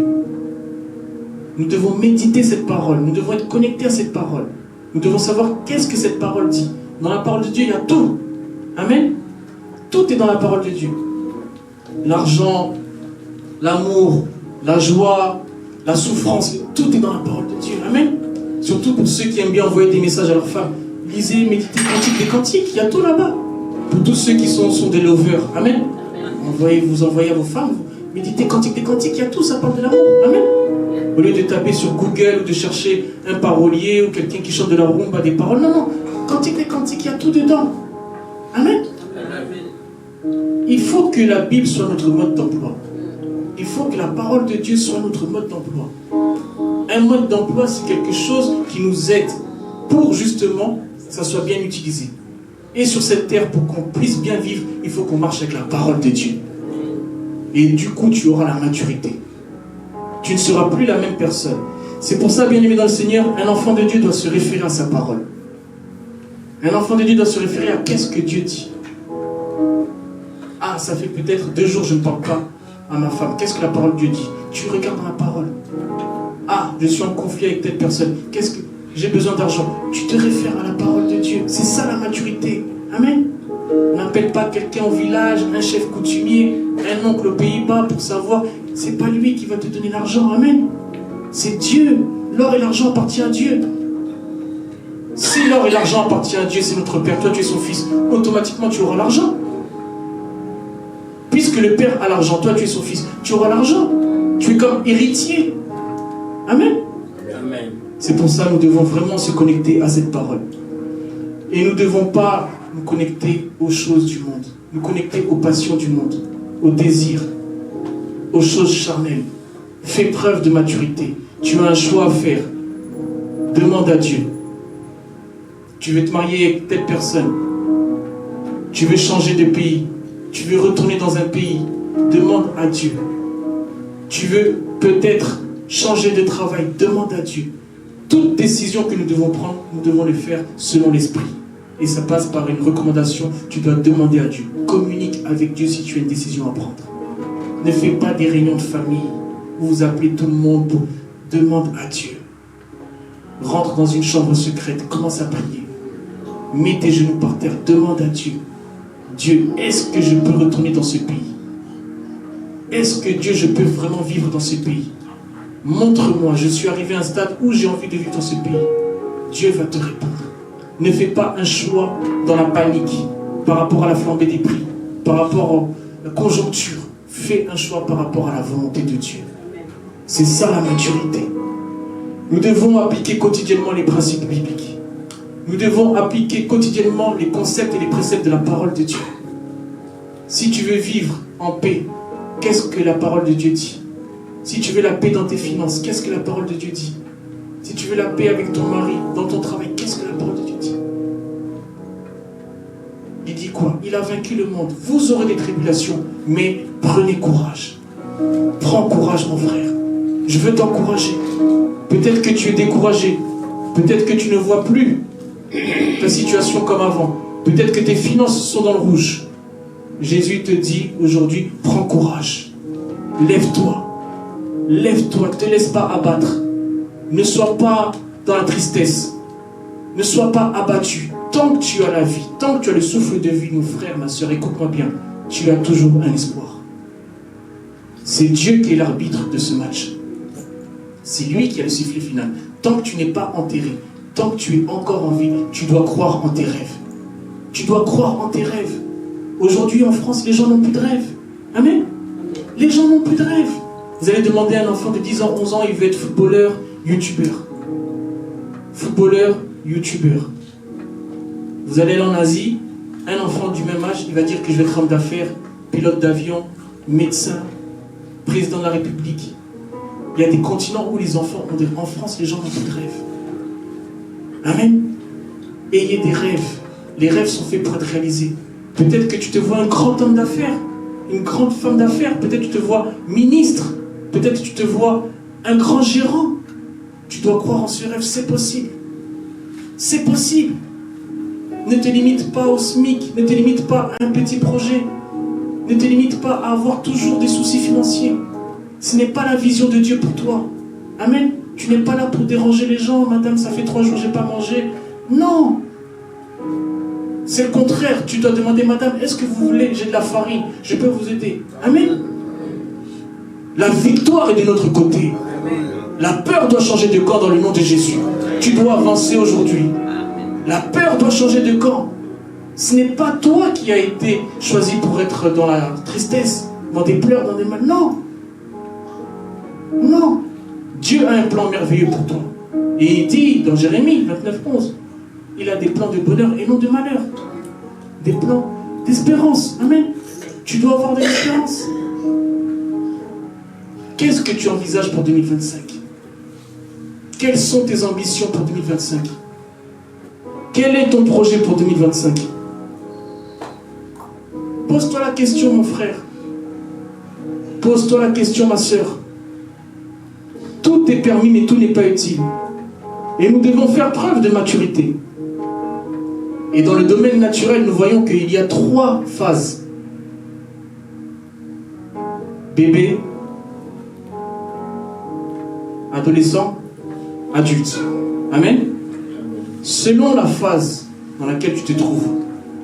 Nous devons méditer cette parole. Nous devons être connectés à cette parole. Nous devons savoir qu'est-ce que cette parole dit. Dans la parole de Dieu, il y a tout. Amen. Tout est dans la parole de Dieu. L'argent, l'amour, la joie, la souffrance, tout est dans la parole de Dieu. Amen. Surtout pour ceux qui aiment bien envoyer des messages à leurs femmes. Lisez, méditez, cantiques, des cantiques, il y a tout là-bas. Pour tous ceux qui sont des lovers. Amen. Vous envoyez à vos femmes, méditez, cantiques, des cantiques, il y a tout, ça parle de l'amour. Amen. Au lieu de taper sur Google ou de chercher un parolier ou quelqu'un qui chante de la rumba, des paroles, non, non. Cantiques, des cantiques, il y a tout dedans. Amen. Il faut que la Bible soit notre mode d'emploi. Il faut que la parole de Dieu soit notre mode d'emploi. Un mode d'emploi, c'est quelque chose qui nous aide pour justement que ça soit bien utilisé. Et sur cette terre, pour qu'on puisse bien vivre, il faut qu'on marche avec la parole de Dieu. Et du coup, tu auras la maturité. Tu ne seras plus la même personne. C'est pour ça, bien aimé dans le Seigneur, un enfant de Dieu doit se référer à sa parole. Un enfant de Dieu doit se référer à qu'est-ce que Dieu dit. Ah, ça fait peut-être 2 jours que je ne parle pas à ma femme. Qu'est-ce que la parole de Dieu dit? Tu regardes dans la parole. Ah, je suis en conflit avec telle personne. Qu'est-ce que j'ai besoin d'argent? Tu te réfères à la parole de Dieu. C'est ça la maturité. Amen. N'appelle pas quelqu'un au village, un chef coutumier, un oncle aux Pays-Bas pour savoir. C'est pas lui qui va te donner l'argent. Amen. C'est Dieu. L'or et l'argent appartiennent à Dieu. Si l'or et l'argent appartiennent à Dieu, c'est notre Père, toi tu es son fils, automatiquement tu auras l'argent. Puisque le Père a l'argent, toi tu es son fils, tu auras l'argent. Tu es comme héritier. Amen. Amen. C'est pour ça que nous devons vraiment se connecter à cette parole. Et nous ne devons pas nous connecter aux choses du monde, nous connecter aux passions du monde, aux désirs, aux choses charnelles. Fais preuve de maturité. Tu as un choix à faire. Demande à Dieu. Tu veux te marier avec telle personne. Tu veux changer de pays. Tu veux retourner dans un pays. Demande à Dieu. Tu veux peut-être changer de travail. Demande à Dieu. Toute décision que nous devons prendre, nous devons le faire selon l'esprit. Et ça passe par une recommandation. Tu dois demander à Dieu. Communique avec Dieu si tu as une décision à prendre. Ne fais pas des réunions de famille où vous appelez tout le monde pour... Demande à Dieu. Rentre dans une chambre secrète. Commence à prier. Mets tes genoux par terre. Demande à Dieu. Dieu, est-ce que je peux retourner dans ce pays? Est-ce que Dieu, je peux vraiment vivre dans ce pays? Montre-moi, je suis arrivé à un stade où j'ai envie de vivre dans ce pays. Dieu va te répondre. Ne fais pas un choix dans la panique par rapport à la flambée des prix, par rapport à la conjoncture. Fais un choix par rapport à la volonté de Dieu. C'est ça la maturité. Nous devons appliquer quotidiennement les principes bibliques. Nous devons appliquer quotidiennement les concepts et les préceptes de la parole de Dieu. Si tu veux vivre en paix, qu'est-ce que la parole de Dieu dit? Si tu veux la paix dans tes finances, qu'est-ce que la parole de Dieu dit? Si tu veux la paix avec ton mari, dans ton travail, qu'est-ce que la parole de Dieu dit? Il dit quoi? Il a vaincu le monde. Vous aurez des tribulations, mais prenez courage. Prends courage, mon frère. Je veux t'encourager. Peut-être que tu es découragé. Peut-être que tu ne vois plus ta situation comme avant. Peut-être que tes finances sont dans le rouge. Jésus te dit aujourd'hui, prends courage. Lève-toi. Lève-toi, ne te laisse pas abattre. Ne sois pas dans la tristesse. Ne sois pas abattu. Tant que tu as la vie, tant que tu as le souffle de vie, mon frère, ma soeur, écoute-moi bien, tu as toujours un espoir. C'est Dieu qui est l'arbitre de ce match. C'est lui qui a le sifflet final. Tant que tu n'es pas enterré, tant que tu es encore en vie, tu dois croire en tes rêves. Tu dois croire en tes rêves. Aujourd'hui en France, les gens n'ont plus de rêves. Amen. Les gens n'ont plus de rêves. Vous allez demander à un enfant de 10 ans, 11 ans, il veut être footballeur, youtubeur. Footballeur, youtubeur. Vous allez aller en Asie, un enfant du même âge, il va dire que je vais être homme d'affaires, pilote d'avion, médecin, président de la République. Il y a des continents où les enfants ont des... En France, les gens n'ont plus de rêves. Amen. Ayez des rêves. Les rêves sont faits pour être réalisés. Peut-être que tu te vois un grand homme d'affaires, une grande femme d'affaires. Peut-être que tu te vois ministre. Peut-être que tu te vois un grand gérant. Tu dois croire en ce rêve, c'est possible. C'est possible. Ne te limite pas au SMIC, ne te limite pas à un petit projet. Ne te limite pas à avoir toujours des soucis financiers. Ce n'est pas la vision de Dieu pour toi. Amen. Tu n'es pas là pour déranger les gens. Madame, ça fait 3 jours que je n'ai pas mangé. Non. C'est le contraire. Tu dois demander, madame, est-ce que vous voulez, j'ai de la farine, je peux vous aider. Amen. La victoire est de notre côté. La peur doit changer de camp dans le nom de Jésus. Tu dois avancer aujourd'hui. La peur doit changer de camp. Ce n'est pas toi qui as été choisi pour être dans la tristesse, dans des pleurs, dans des mal. Non. Non. Dieu a un plan merveilleux pour toi. Et il dit dans Jérémie 29:11, il a des plans de bonheur et non de malheur. Des plans d'espérance. Amen. Tu dois avoir de l'espérance. Qu'est-ce que tu envisages pour 2025? Quelles sont tes ambitions pour 2025? Quel est ton projet pour 2025? Pose-toi la question, mon frère. Pose-toi la question, ma soeur. Tout est permis, mais tout n'est pas utile. Et nous devons faire preuve de maturité. Et dans le domaine naturel, nous voyons qu'il y a 3 phases. Bébé, adolescent, adulte. Amen. Selon la phase dans laquelle tu te trouves,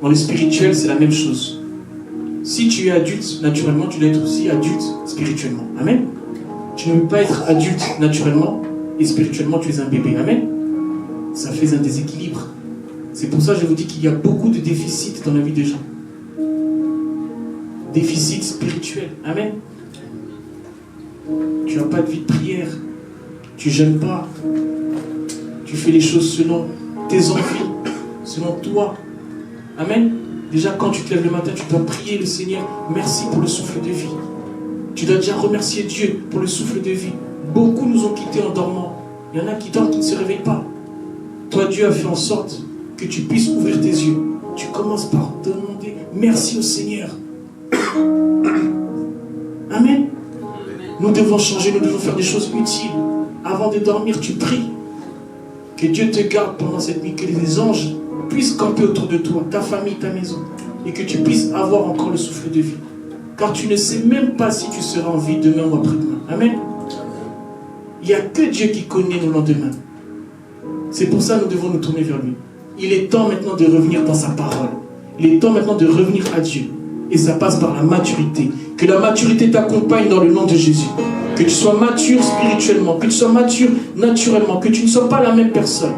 dans le spirituel, c'est la même chose. Si tu es adulte, naturellement, tu dois être aussi adulte spirituellement. Amen. Tu ne peux pas être adulte naturellement et spirituellement, tu es un bébé. Amen. Ça fait un déséquilibre. C'est pour ça que je vous dis qu'il y a beaucoup de déficits dans la vie des gens. Déficit spirituel. Amen. Tu n'as pas de vie de prière. Tu ne jeûnes pas. Tu fais les choses selon tes envies, selon toi. Amen. Déjà, quand tu te lèves le matin, tu dois prier le Seigneur. Merci pour le souffle de vie. Tu dois déjà remercier Dieu pour le souffle de vie. Beaucoup nous ont quittés en dormant. Il y en a qui dorment, qui ne se réveillent pas. Toi, Dieu a fait en sorte que tu puisses ouvrir tes yeux. Tu commences par demander merci au Seigneur. Amen. Nous devons changer, nous devons faire des choses utiles. Avant de dormir, tu pries. Que Dieu te garde pendant cette nuit, que les anges puissent camper autour de toi, ta famille, ta maison, et que tu puisses avoir encore le souffle de vie. Car tu ne sais même pas si tu seras en vie demain ou après-demain. Amen. Il n'y a que Dieu qui connaît nos lendemains. C'est pour ça que nous devons nous tourner vers lui. Il est temps maintenant de revenir dans sa parole. Il est temps maintenant de revenir à Dieu. Et ça passe par la maturité. Que la maturité t'accompagne dans le nom de Jésus. Que tu sois mature spirituellement, que tu sois mature naturellement, que tu ne sois pas la même personne.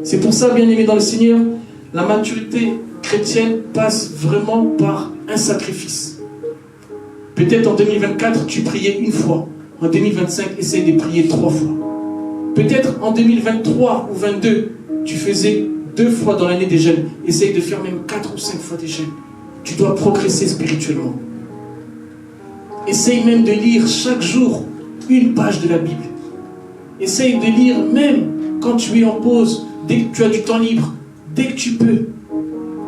C'est pour ça, bien-aimé dans le Seigneur, la maturité chrétienne passe vraiment par un sacrifice. Peut-être en 2024, tu priais une fois. En 2025, essaye de prier 3 fois. Peut-être en 2023 ou 22, tu faisais 2 fois dans l'année des jeûnes. Essaye de faire même 4 ou 5 fois des jeûnes. Tu dois progresser spirituellement. Essaye même de lire chaque jour une page de la Bible. Essaye de lire même quand tu es en pause, dès que tu as du temps libre, dès que tu peux.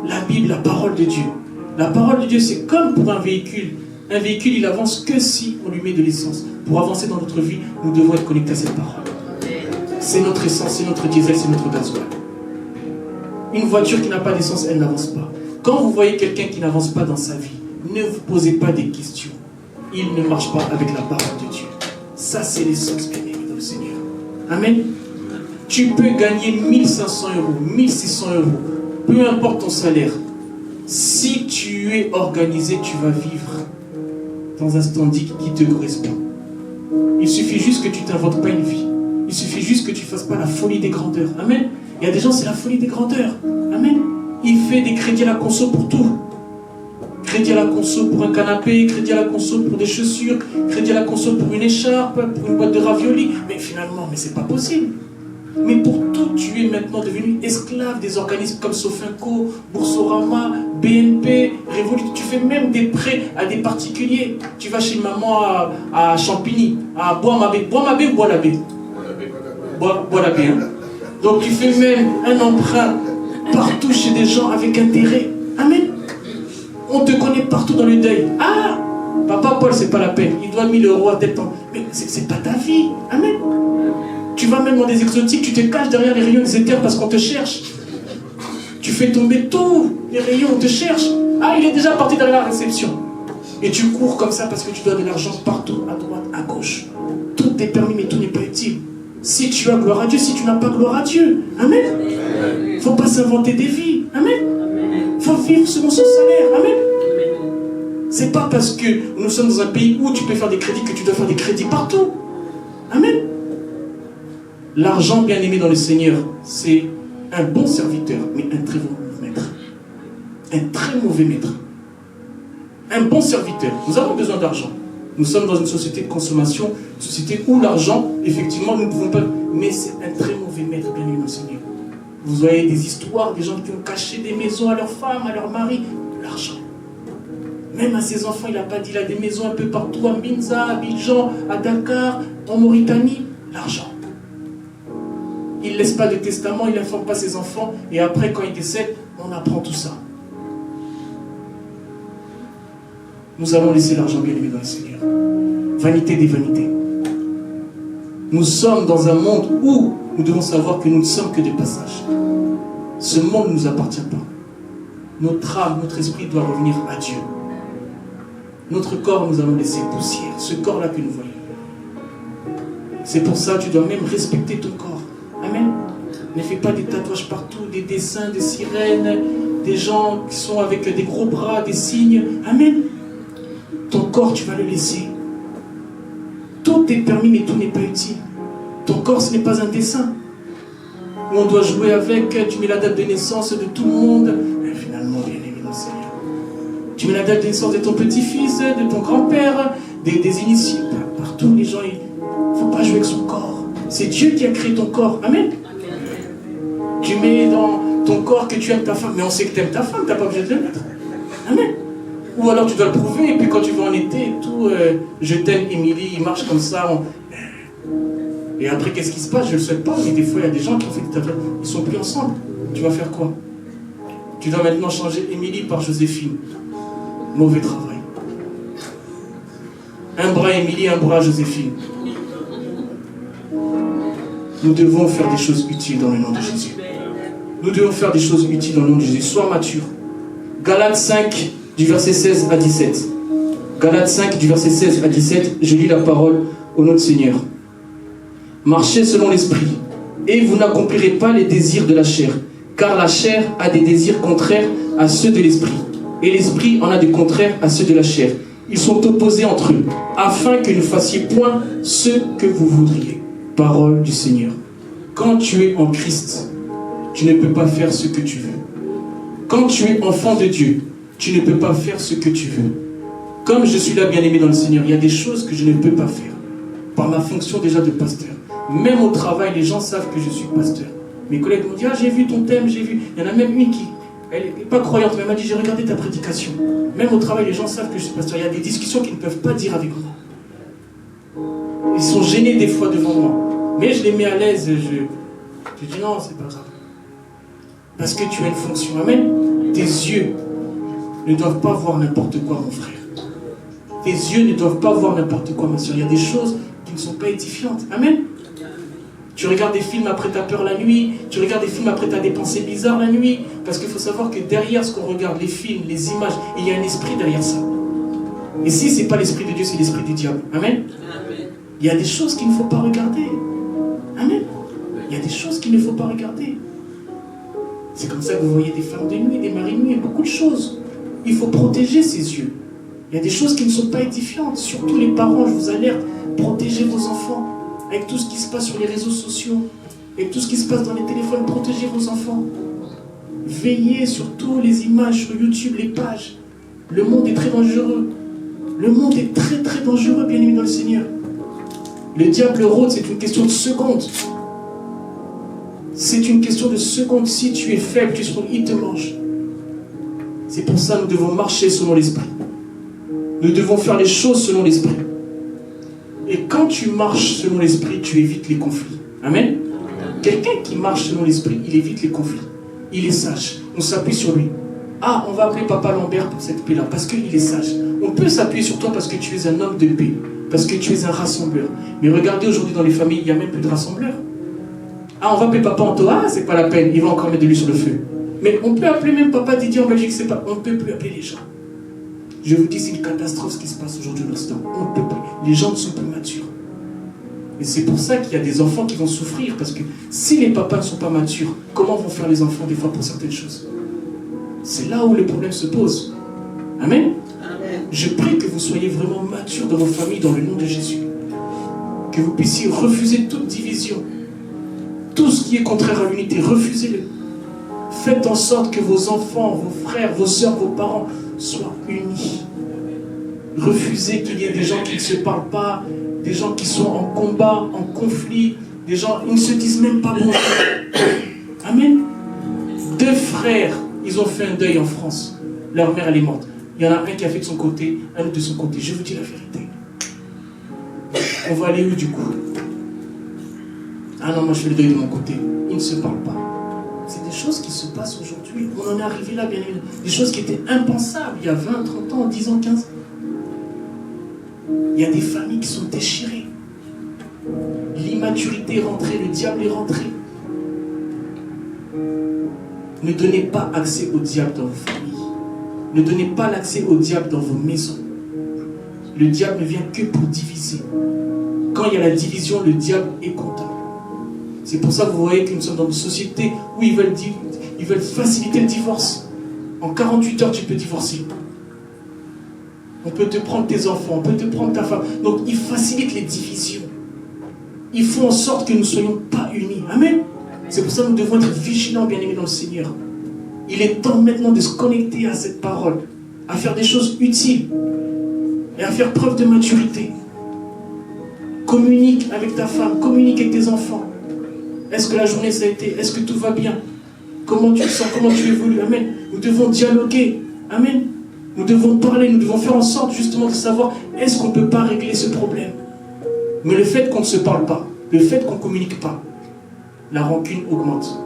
La Bible, la parole de Dieu. La parole de Dieu, c'est comme pour un véhicule. Un véhicule, il avance que si on lui met de l'essence. Pour avancer dans notre vie, nous devons être connectés à cette parole. C'est notre essence, c'est notre diesel, c'est notre gasoil. Une voiture qui n'a pas d'essence, elle n'avance pas. Quand vous voyez quelqu'un qui n'avance pas dans sa vie, ne vous posez pas des questions. Il ne marche pas avec la parole de Dieu. Ça, c'est l'essence, bien-aimé dans le Seigneur. Amen. Tu peux gagner 1500 €, 1600 €, peu importe ton salaire. Si tu es organisé, tu vas vivre dans un standing qui te correspond. Il suffit juste que tu ne t'inventes pas une vie. Il suffit juste que tu ne fasses pas la folie des grandeurs. Amen. Il y a des gens, c'est la folie des grandeurs. Amen. Il fait des crédits à la conso pour tout. Crédit à la conso pour un canapé, crédit à la conso pour des chaussures, crédit à la conso pour une écharpe, pour une boîte de raviolis. Mais finalement, c'est pas possible. Mais pour tout, tu es maintenant devenu esclave des organismes comme Sofinco, Boursorama, BNP, Revolut. Tu fais même des prêts à des particuliers. Tu vas chez maman à Champigny, à Bois-Mabé. Bois-Mabé ou Bois-Labé? Bois-Labé. Hein? Donc tu fais même un emprunt partout chez des gens avec intérêt. Amen. On te connaît partout dans le deuil. Ah, Papa Paul, c'est pas la peine. Il doit 1000 € à tel temps. Mais c'est pas ta vie. Amen. Tu vas même dans des exotiques, tu te caches derrière les rayons des éthers parce qu'on te cherche. Tu fais tomber tous les rayons, on te cherche. Ah, il est déjà parti derrière la réception. Et tu cours comme ça parce que tu dois de l'argent partout, à droite, à gauche. Tout est permis, mais tout n'est pas utile. Si tu as gloire à Dieu, si tu n'as pas gloire à Dieu. Amen. Il ne faut pas s'inventer des vies. Amen. Il faut vivre selon son salaire. Amen. C'est pas parce que nous sommes dans un pays où tu peux faire des crédits que tu dois faire des crédits partout. Amen. L'argent, bien aimé dans le Seigneur, c'est un bon serviteur, mais un très mauvais maître. Un très mauvais maître. Un bon serviteur. Nous avons besoin d'argent. Nous sommes dans une société de consommation, une société où l'argent, effectivement, nous ne pouvons pas... Mais c'est un très mauvais maître, bien aimé dans le Seigneur. Vous voyez des histoires, des gens qui ont caché des maisons à leurs femmes, à leurs maris. L'argent. Même à ses enfants, il n'a pas dit, il a des maisons un peu partout, à Minza, à Abidjan, à Dakar, en Mauritanie. L'argent. Il ne laisse pas de testament, il n'informe pas ses enfants, et après, quand il décède, on apprend tout ça. Nous allons laisser l'argent bien aimé dans le Seigneur. Vanité des vanités. Nous sommes dans un monde où nous devons savoir que nous ne sommes que de passage. Ce monde ne nous appartient pas. Notre âme, notre esprit doit revenir à Dieu. Notre corps, nous allons laisser poussière. Ce corps-là que nous voyons. C'est pour ça que tu dois même respecter ton corps. Amen. Ne fais pas des tatouages partout, des dessins, des sirènes, des gens qui sont avec des gros bras, des signes. Amen. Ton corps, tu vas le laisser. Tout est permis, mais tout n'est pas utile. Ton corps, ce n'est pas un dessin. Où on doit jouer avec, tu mets la date de naissance de tout le monde. Et finalement, bien aimé dans le Seigneur. Tu mets la date de naissance de ton petit-fils, de ton grand-père, des initiés. Partout, les gens, il ne faut pas jouer avec son corps. C'est Dieu qui a créé ton corps. Amen. Tu mets dans ton corps que tu aimes ta femme. Mais on sait que tu aimes ta femme, tu n'as pas besoin de le mettre. Amen. Ou alors tu dois le prouver, et puis quand tu vas en été et tout, je t'aime Émilie, il marche comme ça. Et après, qu'est-ce qui se passe? Je ne le souhaite pas, mais des fois, il y a des gens qui ont fait des tatouages. Ils ne sont plus ensemble. Tu vas faire quoi? Tu dois maintenant changer Émilie par Joséphine. Mauvais travail. Un bras Émilie, un bras Joséphine. Nous devons faire des choses utiles dans le nom de Jésus. Nous devons faire des choses utiles dans le nom de Jésus. Sois mature. Galates 5, du verset 16 à 17. Galates 5, du verset 16 à 17, je lis la parole au nom du Seigneur. Marchez selon l'esprit, et vous n'accomplirez pas les désirs de la chair, car la chair a des désirs contraires à ceux de l'esprit, et l'esprit en a des contraires à ceux de la chair. Ils sont opposés entre eux, afin que ne fassiez point ce que vous voudriez. Parole du Seigneur. Quand tu es en Christ, tu ne peux pas faire ce que tu veux. Quand tu es enfant de Dieu, tu ne peux pas faire ce que tu veux. Comme je suis là bien aimé dans le Seigneur, il y a des choses que je ne peux pas faire. Par ma fonction déjà de pasteur. Même au travail, les gens savent que je suis pasteur. Mes collègues m'ont dit, ah j'ai vu ton thème, j'ai vu. Il y en a même une qui, elle n'est pas croyante, mais elle m'a dit, j'ai regardé ta prédication. Même au travail, les gens savent que je suis pasteur. Il y a des discussions qu'ils ne peuvent pas dire avec moi. Ils sont gênés des fois devant moi. Mais je les mets à l'aise. Je dis non, c'est pas grave. Parce que tu as une fonction. Amen. Tes yeux ne doivent pas voir n'importe quoi, mon frère. Tes yeux ne doivent pas voir n'importe quoi, ma soeur. Il y a des choses qui ne sont pas édifiantes. Amen. Tu regardes des films après ta peur la nuit. Tu regardes des films après ta des pensées bizarres la nuit. Parce qu'il faut savoir que derrière ce qu'on regarde, les films, les images, il y a un esprit derrière ça. Et si ce n'est pas l'esprit de Dieu, c'est l'esprit du diable. Amen. Il y a des choses qu'il ne faut pas regarder. Amen. Il y a des choses qu'il ne faut pas regarder. C'est comme ça que vous voyez des femmes de nuit, des maris de nuit, et beaucoup de choses. Il faut protéger ses yeux. Il y a des choses qui ne sont pas édifiantes. Surtout les parents, je vous alerte, protégez vos enfants. Avec tout ce qui se passe sur les réseaux sociaux, avec tout ce qui se passe dans les téléphones, protégez vos enfants. Veillez sur toutes les images sur YouTube, les pages. Le monde est très dangereux. Le monde est très très dangereux, bien aimé dans le Seigneur. Le diable rôde, c'est une question de seconde. C'est une question de seconde. Si tu es faible, il te mange. C'est pour ça que nous devons marcher selon l'esprit. Nous devons faire les choses selon l'esprit. Et quand tu marches selon l'esprit, tu évites les conflits. Amen. Quelqu'un qui marche selon l'esprit, il évite les conflits. Il est sage. On s'appuie sur lui. Ah, on va appeler Papa Lambert pour cette paix-là, parce qu'il est sage. On peut s'appuyer sur toi parce que tu es un homme de paix, parce que tu es un rassembleur. Mais regardez aujourd'hui dans les familles, il n'y a même plus de rassembleurs. Ah, on va appeler Papa Anto, ah, c'est pas la peine, il va encore mettre de l'huile sur le feu. Mais on peut appeler même Papa Didier en Belgique, c'est pas. On ne peut plus appeler les gens. Je vous dis, c'est une catastrophe ce qui se passe aujourd'hui dans ce temps. On ne peut plus. Les gens ne sont plus matures. Et c'est pour ça qu'il y a des enfants qui vont souffrir, parce que si les papas ne sont pas matures, comment vont faire les enfants des fois pour certaines choses? C'est là où le problème se pose. Amen. Je prie que vous soyez vraiment matures dans vos familles, dans le nom de Jésus. Que vous puissiez refuser toute division. Tout ce qui est contraire à l'unité, refusez-le. Faites en sorte que vos enfants, vos frères, vos soeurs, vos parents soient unis. Refusez qu'il y ait des gens qui ne se parlent pas, des gens qui sont en combat, en conflit, des gens, ils ne se disent même pas bonjour. Amen. 2 frères, ils ont fait un deuil en France. Leur mère, elle est morte. Il y en a un qui a fait de son côté, un autre de son côté. Je vous dis la vérité. On va aller où du coup? Ah non, moi je fais le deuil de mon côté. Ils ne se parlent pas. C'est des choses qui se passent aujourd'hui. On en est arrivé là, bien évidemment. Des choses qui étaient impensables il y a 20, 30 ans, 10 ans, 15 ans. Il y a des familles qui sont déchirées. L'immaturité est rentrée, le diable est rentré. Ne donnez pas accès au diable dans vos familles. Ne donnez pas l'accès au diable dans vos maisons. Le diable ne vient que pour diviser. Quand il y a la division, le diable est content. C'est pour ça que vous voyez que nous sommes dans une société où ils veulent faciliter le divorce. En 48 heures, tu peux divorcer. On peut te prendre tes enfants, on peut te prendre ta femme. Donc, ils facilitent les divisions. Ils font en sorte que nous ne soyons pas unis. Amen. C'est pour ça que nous devons être vigilants, bien-aimés dans le Seigneur. Il est temps maintenant de se connecter à cette parole, à faire des choses utiles et à faire preuve de maturité. Communique avec ta femme, communique avec tes enfants. Est-ce que la journée ça a été? Est-ce que tout va bien? Comment tu te sens? Comment tu évolues? Amen. Nous devons dialoguer. Amen. Nous devons parler, nous devons faire en sorte justement de savoir est-ce qu'on ne peut pas régler ce problème. Mais le fait qu'on ne se parle pas, le fait qu'on ne communique pas, la rancune augmente.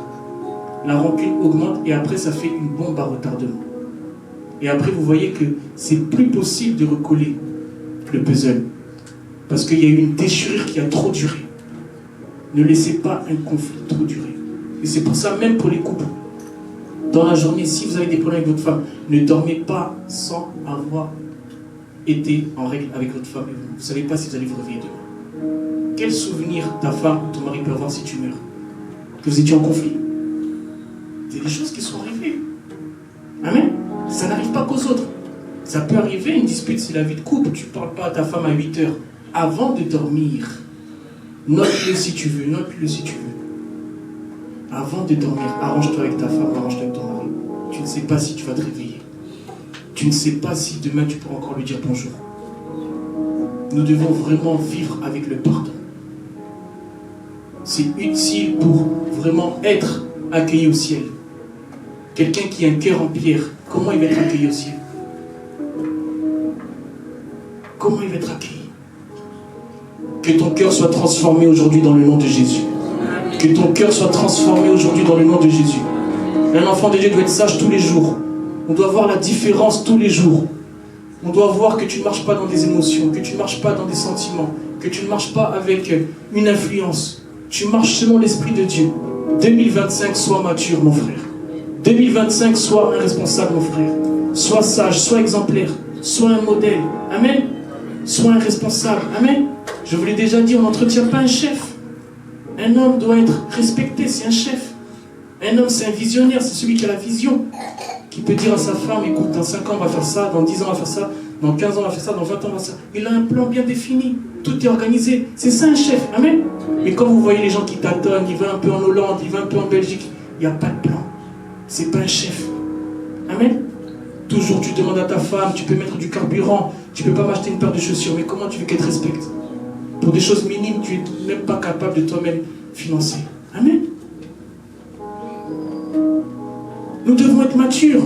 La rancune augmente et après ça fait une bombe à retardement. Et après vous voyez que c'est plus possible de recoller le puzzle. Parce qu'il y a eu une déchirure qui a trop duré. Ne laissez pas un conflit trop durer. Et c'est pour ça, même pour les couples, dans la journée, si vous avez des problèmes avec votre femme, ne dormez pas sans avoir été en règle avec votre femme. Vous ne savez pas si vous allez vous réveiller demain. Quel souvenir ta femme ou ton mari peut avoir si tu meurs? Que vous étiez en conflit. C'est des choses qui sont arrivées. Amen. Ça n'arrive pas qu'aux autres. Ça peut arriver, une dispute, c'est la vie de couple. Tu ne parles pas à ta femme à 8 heures avant de dormir. Note-le si tu veux, note-le si tu veux. Avant de dormir, arrange-toi avec ta femme, arrange-toi avec ton mari. Tu ne sais pas si tu vas te réveiller. Tu ne sais pas si demain tu pourras encore lui dire bonjour. Nous devons vraiment vivre avec le pardon. C'est utile pour vraiment être accueilli au ciel. Quelqu'un qui a un cœur en pierre, comment il va être accueilli au ciel? Comment il va être accueilli? Que ton cœur soit transformé aujourd'hui dans le nom de Jésus. Que ton cœur soit transformé aujourd'hui dans le nom de Jésus. Un enfant de Dieu doit être sage tous les jours. On doit voir la différence tous les jours. On doit voir que tu ne marches pas dans des émotions, que tu ne marches pas dans des sentiments, que tu ne marches pas avec une influence. Tu marches selon l'Esprit de Dieu. 2025, sois mature, mon frère. 2025, sois un responsable, mon frère. Sois sage, sois exemplaire, sois un modèle. Amen. Sois un responsable. Amen. Je vous l'ai déjà dit, on n'entretient pas un chef. Un homme doit être respecté, c'est un chef. Un homme, c'est un visionnaire, c'est celui qui a la vision. Qui peut dire à sa femme, écoute, dans 5 ans, on va faire ça, dans 10 ans, on va faire ça, dans 15 ans, on va faire ça, dans 20 ans, on va faire ça. Il a un plan bien défini. Tout est organisé. C'est ça un chef. Amen. Mais quand vous voyez les gens qui tâtonnent, ils vont un peu en Hollande, ils vont un peu en Belgique, il n'y a pas de plan. C'est pas un chef. Amen. Toujours, tu demandes à ta femme, tu peux mettre du carburant, tu ne peux pas m'acheter une paire de chaussures, mais comment tu veux qu'elle te respecte? Pour des choses minimes, tu n'es même pas capable de toi-même financer. Amen. Nous devons être matures.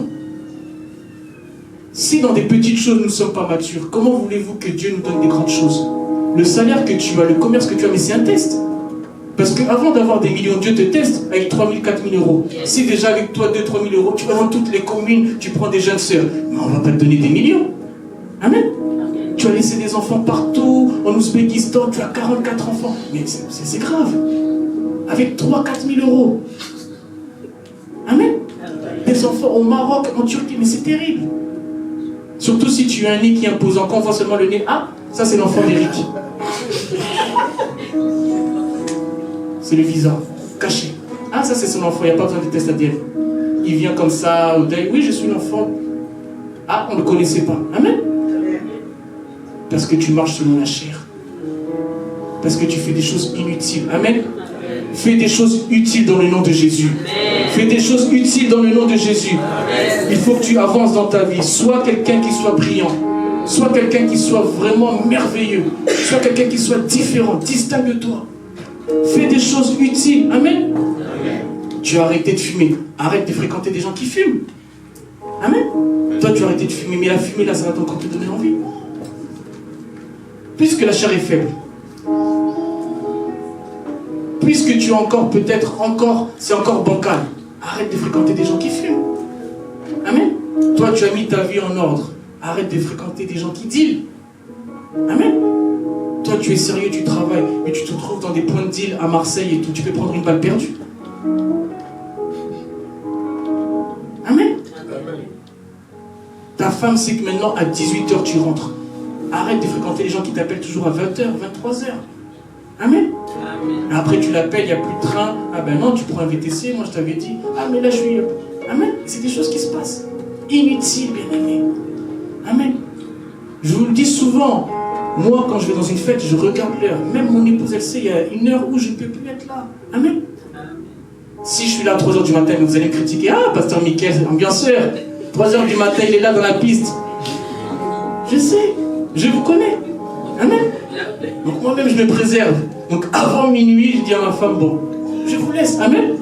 Si dans des petites choses nous ne sommes pas matures, comment voulez-vous que Dieu nous donne des grandes choses? Le salaire que tu as, le commerce que tu as, mais c'est un test. Parce qu'avant d'avoir des millions, Dieu te teste avec 3 000, 4 000 euros. Si déjà avec toi 2 000, 3 000 euros, tu vas dans toutes les communes, tu prends des jeunes sœurs, mais on ne va pas te donner des millions. Amen. Tu as laissé des enfants partout, en Ouzbékistan, tu as 44 enfants. Mais c'est grave. Avec 3 000, 4 000 euros. Amen. Des enfants au Maroc, en Turquie, mais c'est terrible. Surtout si tu as un nez qui est imposant. Quand on voit seulement le nez, ah, ça c'est l'enfant d'Éric. C'est le visa, caché. Ah, ça c'est son enfant, il n'y a pas besoin de test ADN. Il vient comme ça au deuil. Oui, je suis l'enfant. Ah, on ne le connaissait pas. Amen. Parce que tu marches selon la chair. Parce que tu fais des choses inutiles. Amen. Fais des choses utiles dans le nom de Jésus. Fais des choses utiles dans le nom de Jésus. Il faut que tu avances dans ta vie. Sois quelqu'un qui soit brillant. Sois quelqu'un qui soit vraiment merveilleux. Sois quelqu'un qui soit différent. Distingue-toi. Fais des choses utiles. Amen. Tu as arrêté de fumer. Arrête de fréquenter des gens qui fument. Amen. Toi, tu as arrêté de fumer. Mais la fumée, là, ça va encore te donner envie. Puisque la chair est faible. Puisque tu es encore, peut-être encore, c'est encore bancal. Arrête de fréquenter des gens qui fument. Amen. Toi, tu as mis ta vie en ordre. Arrête de fréquenter des gens qui dealent. Amen. Toi, tu es sérieux, tu travailles, mais tu te trouves dans des points de deal à Marseille et tout. Tu peux prendre une balle perdue. Amen. Ta femme sait que maintenant, à 18h, tu rentres. Arrête de fréquenter les gens qui t'appellent toujours à 20h, 23h. Amen. Après, tu l'appelles, il n'y a plus de train. Ah ben non, tu prends un VTC, moi je t'avais dit. Ah mais là, je suis... Amen. C'est des choses qui se passent. Inutiles, bien aimé. Amen. Je vous le dis souvent. Moi, quand je vais dans une fête, je regarde l'heure. Même mon épouse, elle sait, il y a une heure où je ne peux plus être là. Amen. Si je suis là à 3h du matin, vous allez me critiquer. Ah, pasteur Michael, ambianceur. 3h du matin, il est là dans la piste. Je sais. Je vous connais. Amen. Donc moi-même, je me préserve. Donc avant minuit, je dis à ma femme, bon, je vous laisse. Amen.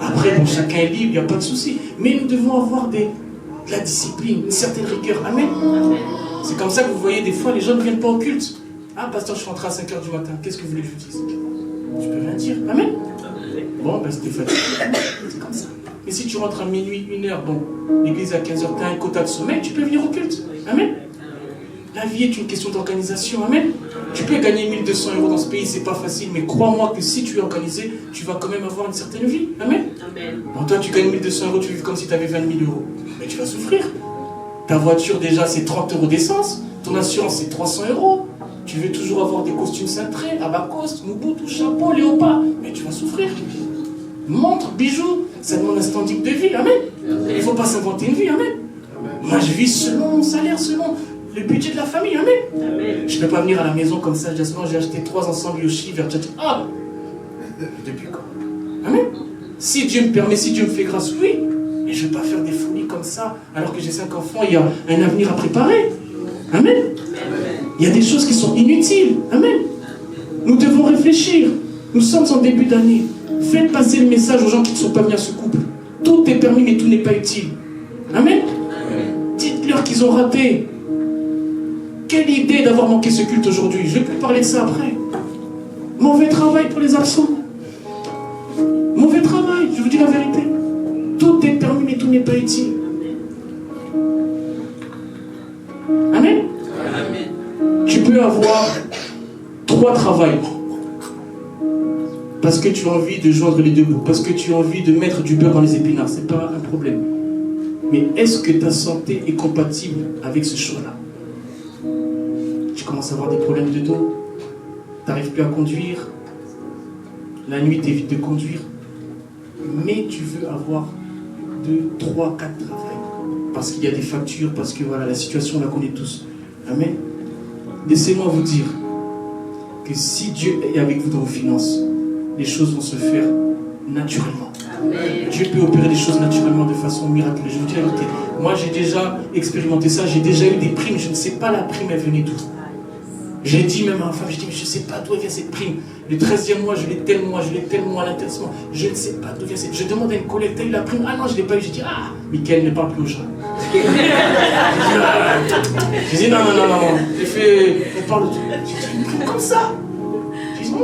Après, bon, chacun est libre, il n'y a pas de souci. Mais nous devons avoir de la discipline, une certaine rigueur. Amen. C'est comme ça que vous voyez, des fois, les gens ne viennent pas au culte. Ah, pasteur, je suis rentré à 5h du matin. Qu'est-ce que vous voulez que je vous dise? Je peux rien dire. Amen. Bon, ben c'était fatigué. C'est comme ça. Mais si tu rentres à minuit, 1h, bon, l'église à 15h, tu as un quota de sommeil, tu peux venir au culte. Amen. La vie est une question d'organisation. Amen. Tu peux gagner 1200 € dans ce pays, c'est pas facile, mais crois-moi que si tu es organisé, tu vas quand même avoir une certaine vie. Amen. Bon, toi, tu gagnes 1200 €, tu vis comme si tu avais 20 000 €. Mais tu vas souffrir. Ta voiture, déjà, c'est 30 € d'essence. Ton assurance, c'est 300 €. Tu veux toujours avoir des costumes cintrés, Abacoste, Mobutu, chapeau, léopard. Mais tu vas souffrir. Montre, bijoux, ça demande un standing de vie. Amen. Il ne faut pas s'inventer une vie. Amen. Moi, je vis selon mon salaire, selon le budget de la famille. Amen. Je ne peux pas venir à la maison comme ça. J'ai acheté 3 ensembles Yoshi vers Tchatchi. Ah, depuis quand? Amen. Si Dieu me permet, si Dieu me fait grâce, oui. Mais je ne vais pas faire des folies comme ça, alors que j'ai 5 enfants, il y a un avenir à préparer. Amen. Il y a des choses qui sont inutiles. Amen. Nous devons réfléchir. Nous sommes en début d'année. Faites passer le message aux gens qui ne sont pas venus à ce couple. Tout est permis, mais tout n'est pas utile. Amen. Dites-leur qu'ils ont raté. Quelle idée d'avoir manqué ce culte aujourd'hui. Je ne vais plus parler de ça après. Mauvais travail pour les absents. Mauvais travail, je vous dis la vérité. Tout est permis, mais tout n'est pas utile. Amen. Tu peux avoir 3 travails. Parce que tu as envie de joindre les deux bouts. Parce que tu as envie de mettre du beurre dans les épinards. Ce n'est pas un problème. Mais est-ce que ta santé est compatible avec ce choix-là? Tu commences à avoir des problèmes de dos. Tu n'arrives plus à conduire. La nuit, tu évites de conduire. Mais tu veux avoir 2, 3, 4 travails. Parce qu'il y a des factures, parce que voilà, la situation, on la connaît tous. Amen. Laissez-moi vous dire que si Dieu est avec vous dans vos finances, les choses vont se faire naturellement. Amen. Dieu peut opérer des choses naturellement de façon miraculeuse. Je vous dis la vérité. Moi, j'ai déjà expérimenté ça. J'ai déjà eu des primes. Je ne sais pas la prime, elle venait d'où. J'ai dit même à ma femme, j'ai dit, mais je ne sais pas d'où vient cette prime. Le 13e mois, je l'ai tel mois, l'intéressement. Je ne sais pas d'où vient cette prime. Je demande à une collègue, t'as eu la prime? Ah non, je ne l'ai pas eu. J'ai dit, ah, Michael ne parle plus aux gens. J'ai dit, non. J'ai fait, on parle de tout. J'ai dit, une prime comme ça. J'ai dit,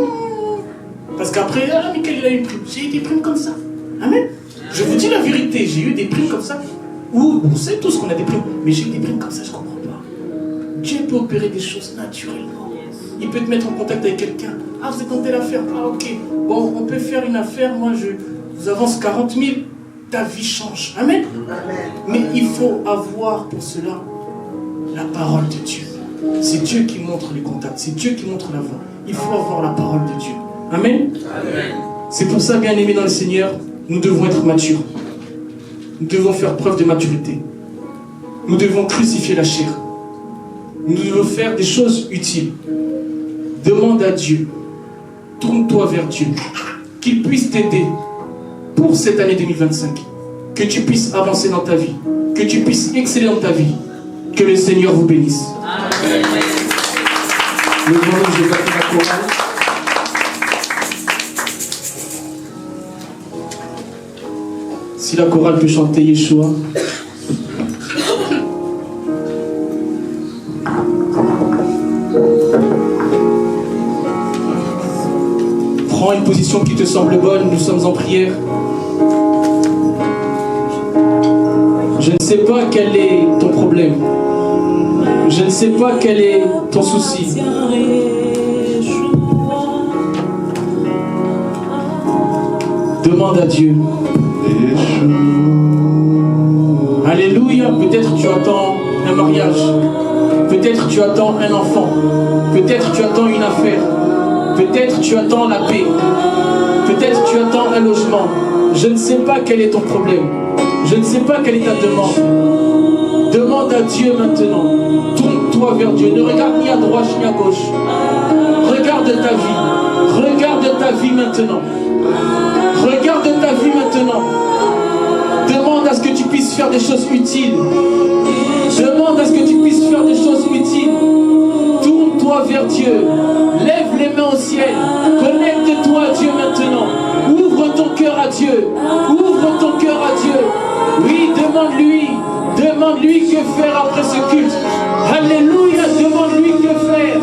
parce qu'après, ah, Michael, il a eu une prime. J'ai eu des primes comme ça. Amen. Je vous dis la vérité, j'ai eu des primes comme ça. Ou, on sait tous qu'on a des primes, mais j'ai eu des primes comme ça, je ne comprends pas. Dieu peut opérer des choses naturellement. Il peut te mettre en contact avec quelqu'un. Ah, vous êtes dans telle affaire. Ah, ok. Bon, on peut faire une affaire. Moi, je vous avance 40 000. Ta vie change. Amen. Mais il faut avoir pour cela la parole de Dieu. C'est Dieu qui montre les contacts. C'est Dieu qui montre la voie. Il faut avoir la parole de Dieu. Amen. Amen. C'est pour ça, bien aimés dans le Seigneur, nous devons être matures. Nous devons faire preuve de maturité. Nous devons crucifier la chair. Nous devons faire des choses utiles. Demande à Dieu. Tourne-toi vers Dieu. Qu'il puisse t'aider pour cette année 2025. Que tu puisses avancer dans ta vie. Que tu puisses exceller dans ta vie. Que le Seigneur vous bénisse. Amen. Le moment où je vais battre la chorale. Si la chorale peut chanter Yeshua. Prends une position qui te semble bonne, nous sommes en prière. Je ne sais pas quel est ton problème. Je ne sais pas quel est ton souci. Demande à Dieu. Alléluia. Peut-être tu attends un mariage. Peut-être tu attends un enfant. Peut-être tu attends une affaire. Peut-être tu attends la paix. Peut-être tu attends un logement. Je ne sais pas quel est ton problème. Je ne sais pas quelle est ta demande. Demande à Dieu maintenant. Tourne-toi vers Dieu. Ne regarde ni à droite ni à gauche. Regarde ta vie. Regarde ta vie maintenant. Regarde ta vie maintenant. Demande à ce que tu puisses faire des choses utiles. Demande à ce que tu puisses faire des choses utiles. Tourne-toi vers Dieu. Lève les mains au ciel. Connecte-toi à Dieu maintenant. Ouvre ton cœur à Dieu. Ouvre ton cœur à Dieu. Oui, demande-lui. Demande-lui que faire après ce culte. Alléluia, demande-lui que faire.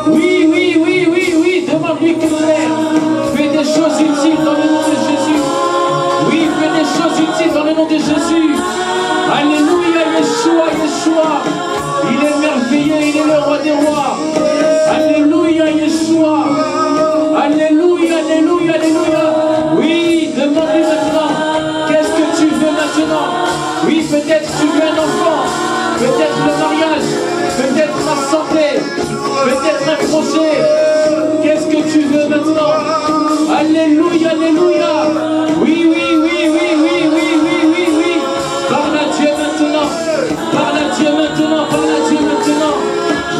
Oui, oui, oui, oui, oui, demande-lui que faire. Fais des choses utiles dans le nom de Jésus. Oui, fais des choses utiles dans le nom de Jésus. Alléluia, Yeshua, Yeshua. Il est merveilleux, il est le roi des rois. Alléluia, Yeshua. Alléluia, alléluia, alléluia. Oui, demande-lui maintenant. Qu'est-ce que tu veux maintenant? Oui, peut-être tu veux un enfant. Peut-être le mariage. Peut-être la santé. Peut-être un projet. Qu'est-ce que tu veux maintenant? Alléluia, alléluia. Oui, oui, oui, oui, oui, oui, oui, oui, oui. Parle à Dieu maintenant. Parle à Dieu maintenant. Parle à Dieu maintenant.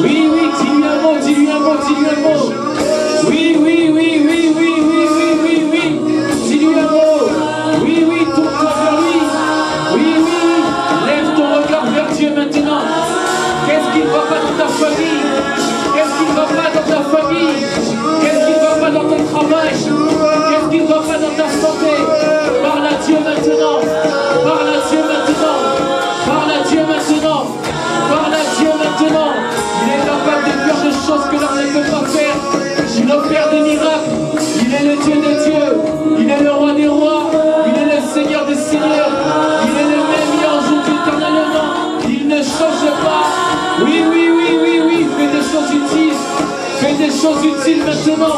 Oui, oui, dis-lui un mot, dis-lui un mot, dis-lui un mot. Oui, oui, oui, oui, oui, oui, oui, oui, oui. Dis-lui un mot. Oui, oui, tourne-toi vers lui. Oui, oui, lève ton regard vers Dieu maintenant. Qu'est-ce qui ne va pas dans ta famille? Qu'est-ce qui ne va pas dans ta famille? Qu'est-ce qui ne va pas dans ton travail? Qu'est-ce qui ne va pas dans ta santé? Parle à Dieu maintenant. Parle à Dieu maintenant. Parle à Dieu maintenant. Parle à Dieu maintenant. Il est capable de faire des choses que l'homme ne peut pas faire. Il opère des miracles. Il est le Dieu des dieux. Il est le roi des rois. Il est le Seigneur des seigneurs. Il est le même hier, aujourd'hui, éternellement. Il ne change pas. Oui, oui, oui, oui, oui. Fais des choses utiles. Fais des choses utiles maintenant.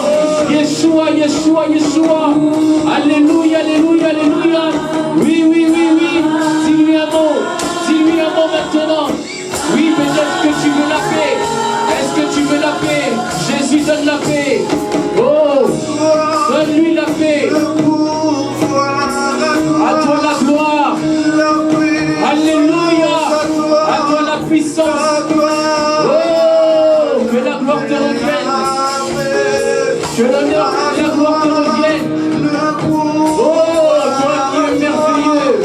Yeshua, Yeshua, Yeshua. Alléluia, alléluia, alléluia. Oui, oui, oui, oui. Dis-lui un mot. Dis-lui un mot maintenant. Oui, peut-être que tu veux la paix. Est-ce que tu veux la paix? Jésus donne la paix. Oh, donne-lui la paix. À toi la gloire. Alléluia. À toi la puissance. Oh, que la gloire te revienne. Que l'honneur et la gloire te reviennent. Oh, toi qui es merveilleux.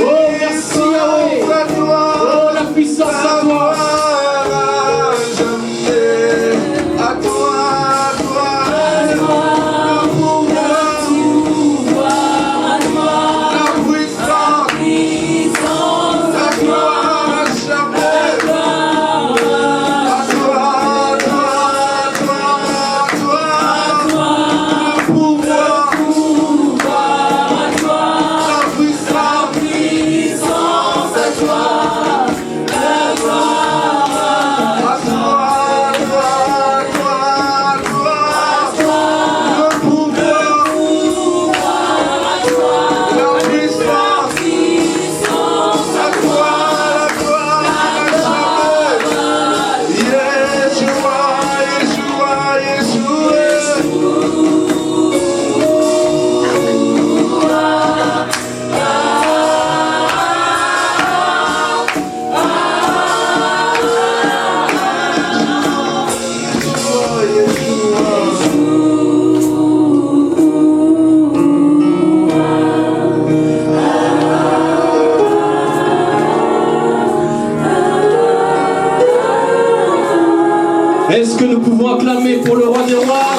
Oh, merci Yahweh. Oh, la puissance à toi. À toi, Est-ce que nous pouvons acclamer pour le roi des rois?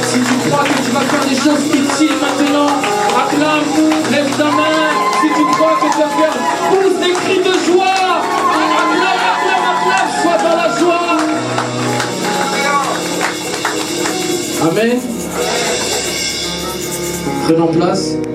Si tu crois que tu vas faire des choses utiles maintenant, acclame, lève ta main. Si tu crois que tu vas faire pousse des cris de joie, acclame, acclame, acclame, sois dans la joie. Amen. Prenons place.